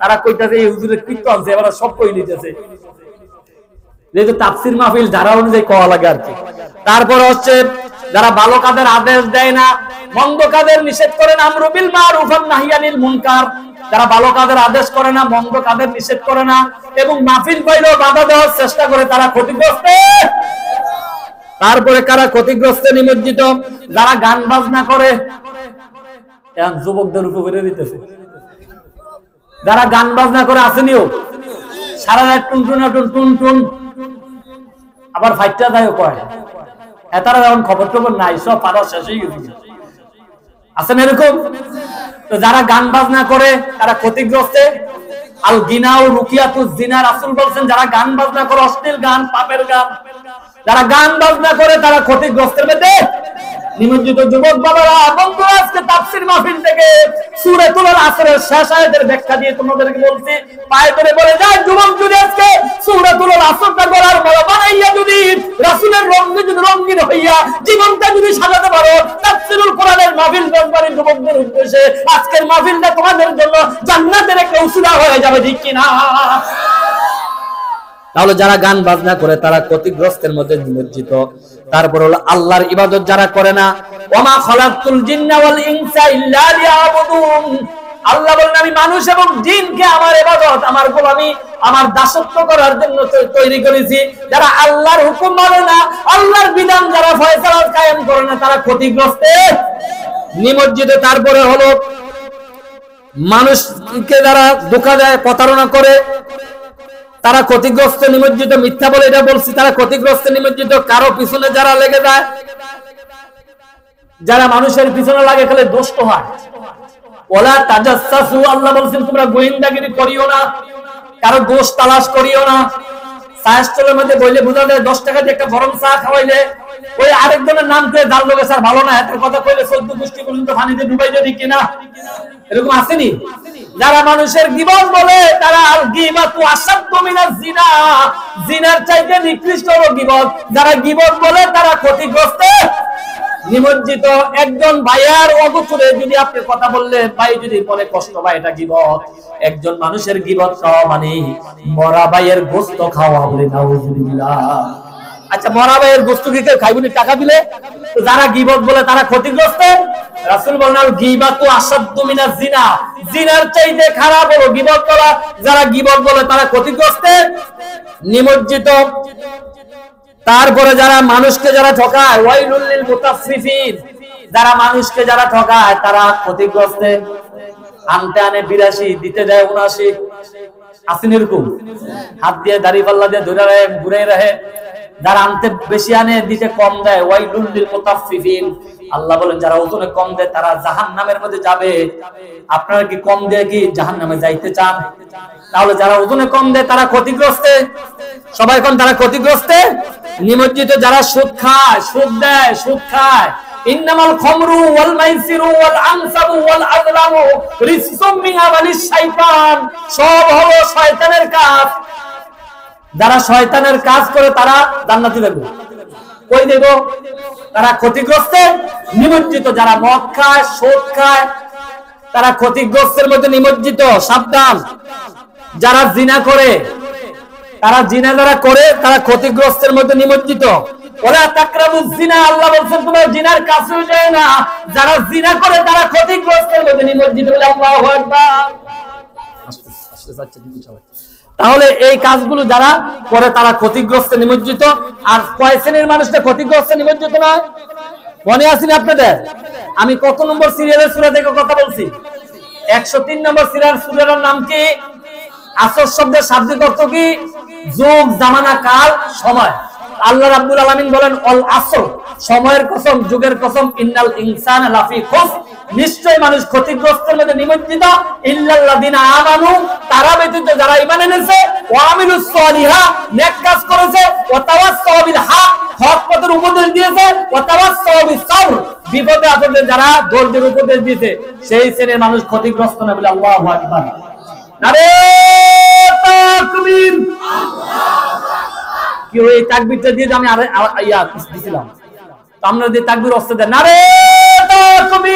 তারা কইতাছে এই হুজুরের কীর্তন আছে, এবার সব কই নিতেছে, যেহেতু তাফসীর মাহফিল ধারা অনুযায়ী কওয়া লাগে আর কি। তারপর হচ্ছে যারা ভালো কাজের আদেশ দেয় না, মন্দ কাজের নিষেধ করে না, আমরু বিল মারুফ ওয়া নাহই আনিল মুনকার, যারা ভালো কাজের আদেশ করে না, মন্দ কাজের নিষেধ করে না, এবং মাহফিল পাইলেও বাধা দেওয়ার চেষ্টা করে, তারা ক্ষতিগ্রস্ত। তারপরে কারা ক্ষতিগ্রস্ত নিমজ্জিত? যারা গান বাজনা করে, এখন যুবকদের উপরে দিতেছে, যারা গান বাজনা করে আসেনিও, সারা রাত টুন আবার ফাইটটা যায় কয়, এতারা যখন খবর টবর নাই, সব পাড়া শেষ হয়ে গেছে, আছেন এরকম? তো যারা গান বাজনা করে তারা ক্ষতিগ্রস্ত। আল গিনাউ রুকিয়াতুজ জিনা, রাসূল বলেন যারা গান বাজনা করে, অশ্লীল গান, পাপের গান, যারা গান বাজনা করে তারা ক্ষতিগ্রস্তের মধ্যে নিমজ্জিত। যুবক বাবারা, বন্ধু, আজকে তাফসীর মাহফিল থেকে সূরাতুল আসরের শেষ আয়াতের ব্যাখ্যা দিয়ে তোমাদেরকে বলছি, পায়ে ধরে বলে যায়, যুবক যদি আজকে সূরাতুল আসরটা গলার মালা বানাইয়া যদি রাসূলের রঙিন হইয়া জীবনটা যদি সাজাতে পারো, তাফসীরুল কোরআনের মাহফিল দরবারে যুবকদের উদ্দেশ্যে আজকের মাহফিলটা তোমাদের জন্য জান্নাতের একটা উসিলা হয়ে যাবে, ঠিক কি না? তাহলে যারা গান বাজনা করে তারা ক্ষতিগ্রস্তের মধ্যে নিমজ্জিত। তারপর হলো আল্লাহর ইবাদত যারা করে না, ওমা খালাকতুল জিন্না ওয়াল ইনসা ইল্লা লিয়াবুদুন, আল্লাহ বলেন আমি মানুষ এবং জিনকে আমার ইবাদত, আমার গোলামি, আমার দাসত্ব করার জন্য তৈরি করেছি। যারা আল্লাহর হুকুম মানে না, আল্লাহর বিধান যারা ফয়সালা কায়েম করে না, তারা ক্ষতিগ্রস্ত নিমজ্জিত। তারপরে হলো মানুষকে যারা ধোঁকা দেয়, প্রতারণা করে, তারা ক্ষতিগ্রস্ত নিমজ্জিত। মিথ্যা বলে এটা বলছি, তারা ক্ষতিগ্রস্ত নিমজ্জিত। কারো পিছনে যারা লেগে যায়, যারা মানুষের পিছনে লাগে, খালি দুষ্ট হয়। ওয়ালা তাজাসসু, আল্লাহ বলেন তোমরা গোয়েন্দাগিরি করিও না, কারো দোষ তালাশ করিও না। সায়াস্টলের মধ্যে বইলে বোঝা যায় 10 টাকা দিয়ে একটা গরম চা খাওয়াইলে ওই আরেকজনের নাম করে জাল লোকে স্যার ভালো না, এত কথা কইলে 14 গোষ্ঠী পর্যন্ত পানিতে ডুবাই যদি কিনা, এরকম আসেনি? যারা মানুষের গীবত বলে তারা আল গীবাতু আসাদ্দু মিনাজ জিনা, জিনার চাইতে নিকৃষ্ট হলো গীবত। যারা গীবত বলে তারা ক্ষতিগ্রস্ত নিমজ্জিত। একজন ভাইয়ার অগোচরে যদি আপনি কথা বললে, ভাই যদি মনে কষ্ট পায়, এটা গীবত। একজন মানুষের গীবত খাওয়া মানে মরা ভাইয়ের গোশত খাওয়া, বলে নাউজুবিল্লাহ। আচ্ছা, মরা ভাইয়ের গোশত কি কেউ খাইবনি টাকা দিলে? যারা গীবত বলে তারা ক্ষতিগ্রস্ত। রাসূল বলেন আল গীবাতু আসাদ্দু মিনাজ জিনা, জিনার চাইতে খারাপ হলো গীবত করা। যারা গীবত বলে তারা ক্ষতিগ্রস্ত নিমজ্জিত। তারপরে যারা মানুষকে যারা ঠকায়, ওয়াইলুল লিল মুতাফফিফিন, যারা মানুষকে যারা ঠকায় তারা ক্ষতিগ্রস্ত। আনতে আনে 82, দিতে যায় 79, আসেন এরকম? হাত দিয়ে দাড়ি পাল্লা দিয়ে ধরে রাখে, ঘুরে রাখে। যারা আনতে বেশি আনে, দিতে কম দেয়, ওয়াইলুল লিল মুতাফফিফিন, আল্লাহ বলেন যারা ওজনে কম দেয় তারা জাহান্নামের মধ্যে যাবে। আপনারা কি কম দিয়ে কি জাহান্নামে যাইতে চান? তাহলে যারা ওজনে কম দেয় তারা ক্ষতিগ্রস্ত। সবাই কোন তারা ক্ষতিগ্রস্ত নিমজ্জিত। যারা সুদ খায়, সুদ দেয়, সুদ খায়, ইন্নামাল খামরু ওয়াল মাইসিরু ওয়াল আনসাবু ওয়াল আযলামু রিজসুম মিন আমালিশ শাইতান, সব হলো শয়তানের কাজ। যারা শয়তানের কাজ করে তারা জান্নাতে যাবে। কই দেব? তারা ক্ষতিগ্রস্ত নিমজ্জিত। যারা মদ খায়, সুদ খায়, তারা ক্ষতিগ্রস্তের মধ্যে নিমজ্জিত। সাবধান, যারা জিনা করে, তারা জিনা যারা করে তারা ক্ষতিগ্রস্তের মধ্যে নিমজ্জিত। ওলা তাকরাবুজ জিনা, আল্লাহ বলেন তোমরা জিনার কাছেও যায় না। যারা জিনা করে তারা ক্ষতিগ্রস্তের মধ্যে নিমজ্জিত। আল্লাহু আকবার। তাহলে এই কাজগুলো যারা করে তারা ক্ষতিগ্রস্তে নিমজ্জিত। আর কয় শ্রেণীর মানুষটা ক্ষতিগ্রস্তে নিমজ্জিত নয়? মনে আছে না আপনাদের? আমি কত নম্বর সিরিয়ালের সূরা থেকে কথা বলছি? 103 নম্বর সিরিয়াল। সূরার নাম কি? আসর শব্দের শাব্দিক অর্থ কি? যুগ, জামানা, কাল, সময়। আল্লাহ রাব্বুল আলামিন বলেন অল আসর, সময়ের কসম, যুগের কসম, ইন্নাল ইনসানা লাফি খুসর, নিশ্চয় মানুষ ক্ষতিগ্রস্তের মধ্যে নিমজ্জিত। ইল্লাল্লাযিনা আমানু, তারা ব্যতীত যারা ঈমান এনেছে, ওয়া আমিলুস সালিহাত, নেক কাজ করেছে, ওয়া তাওয়াসসাউ বিল হক, হক পথের উপদেশ দিয়েছে, ওয়া তাওয়াসসাউ বিস সাবর, বিপদে আপদে যারা ধৈর্যের উপদেশ দিয়েছে, সেই শ্রেণীর মানুষ ক্ষতিগ্রস্ত না। বলে আল্লাহু আকবার। নারে তাকবীর। কি ওই তাকবীরটা দিয়ে আমি ইয়া দিছিলাম, তো আমরা যে তাকবীর অস্তে দেন, নারে তাকবীর।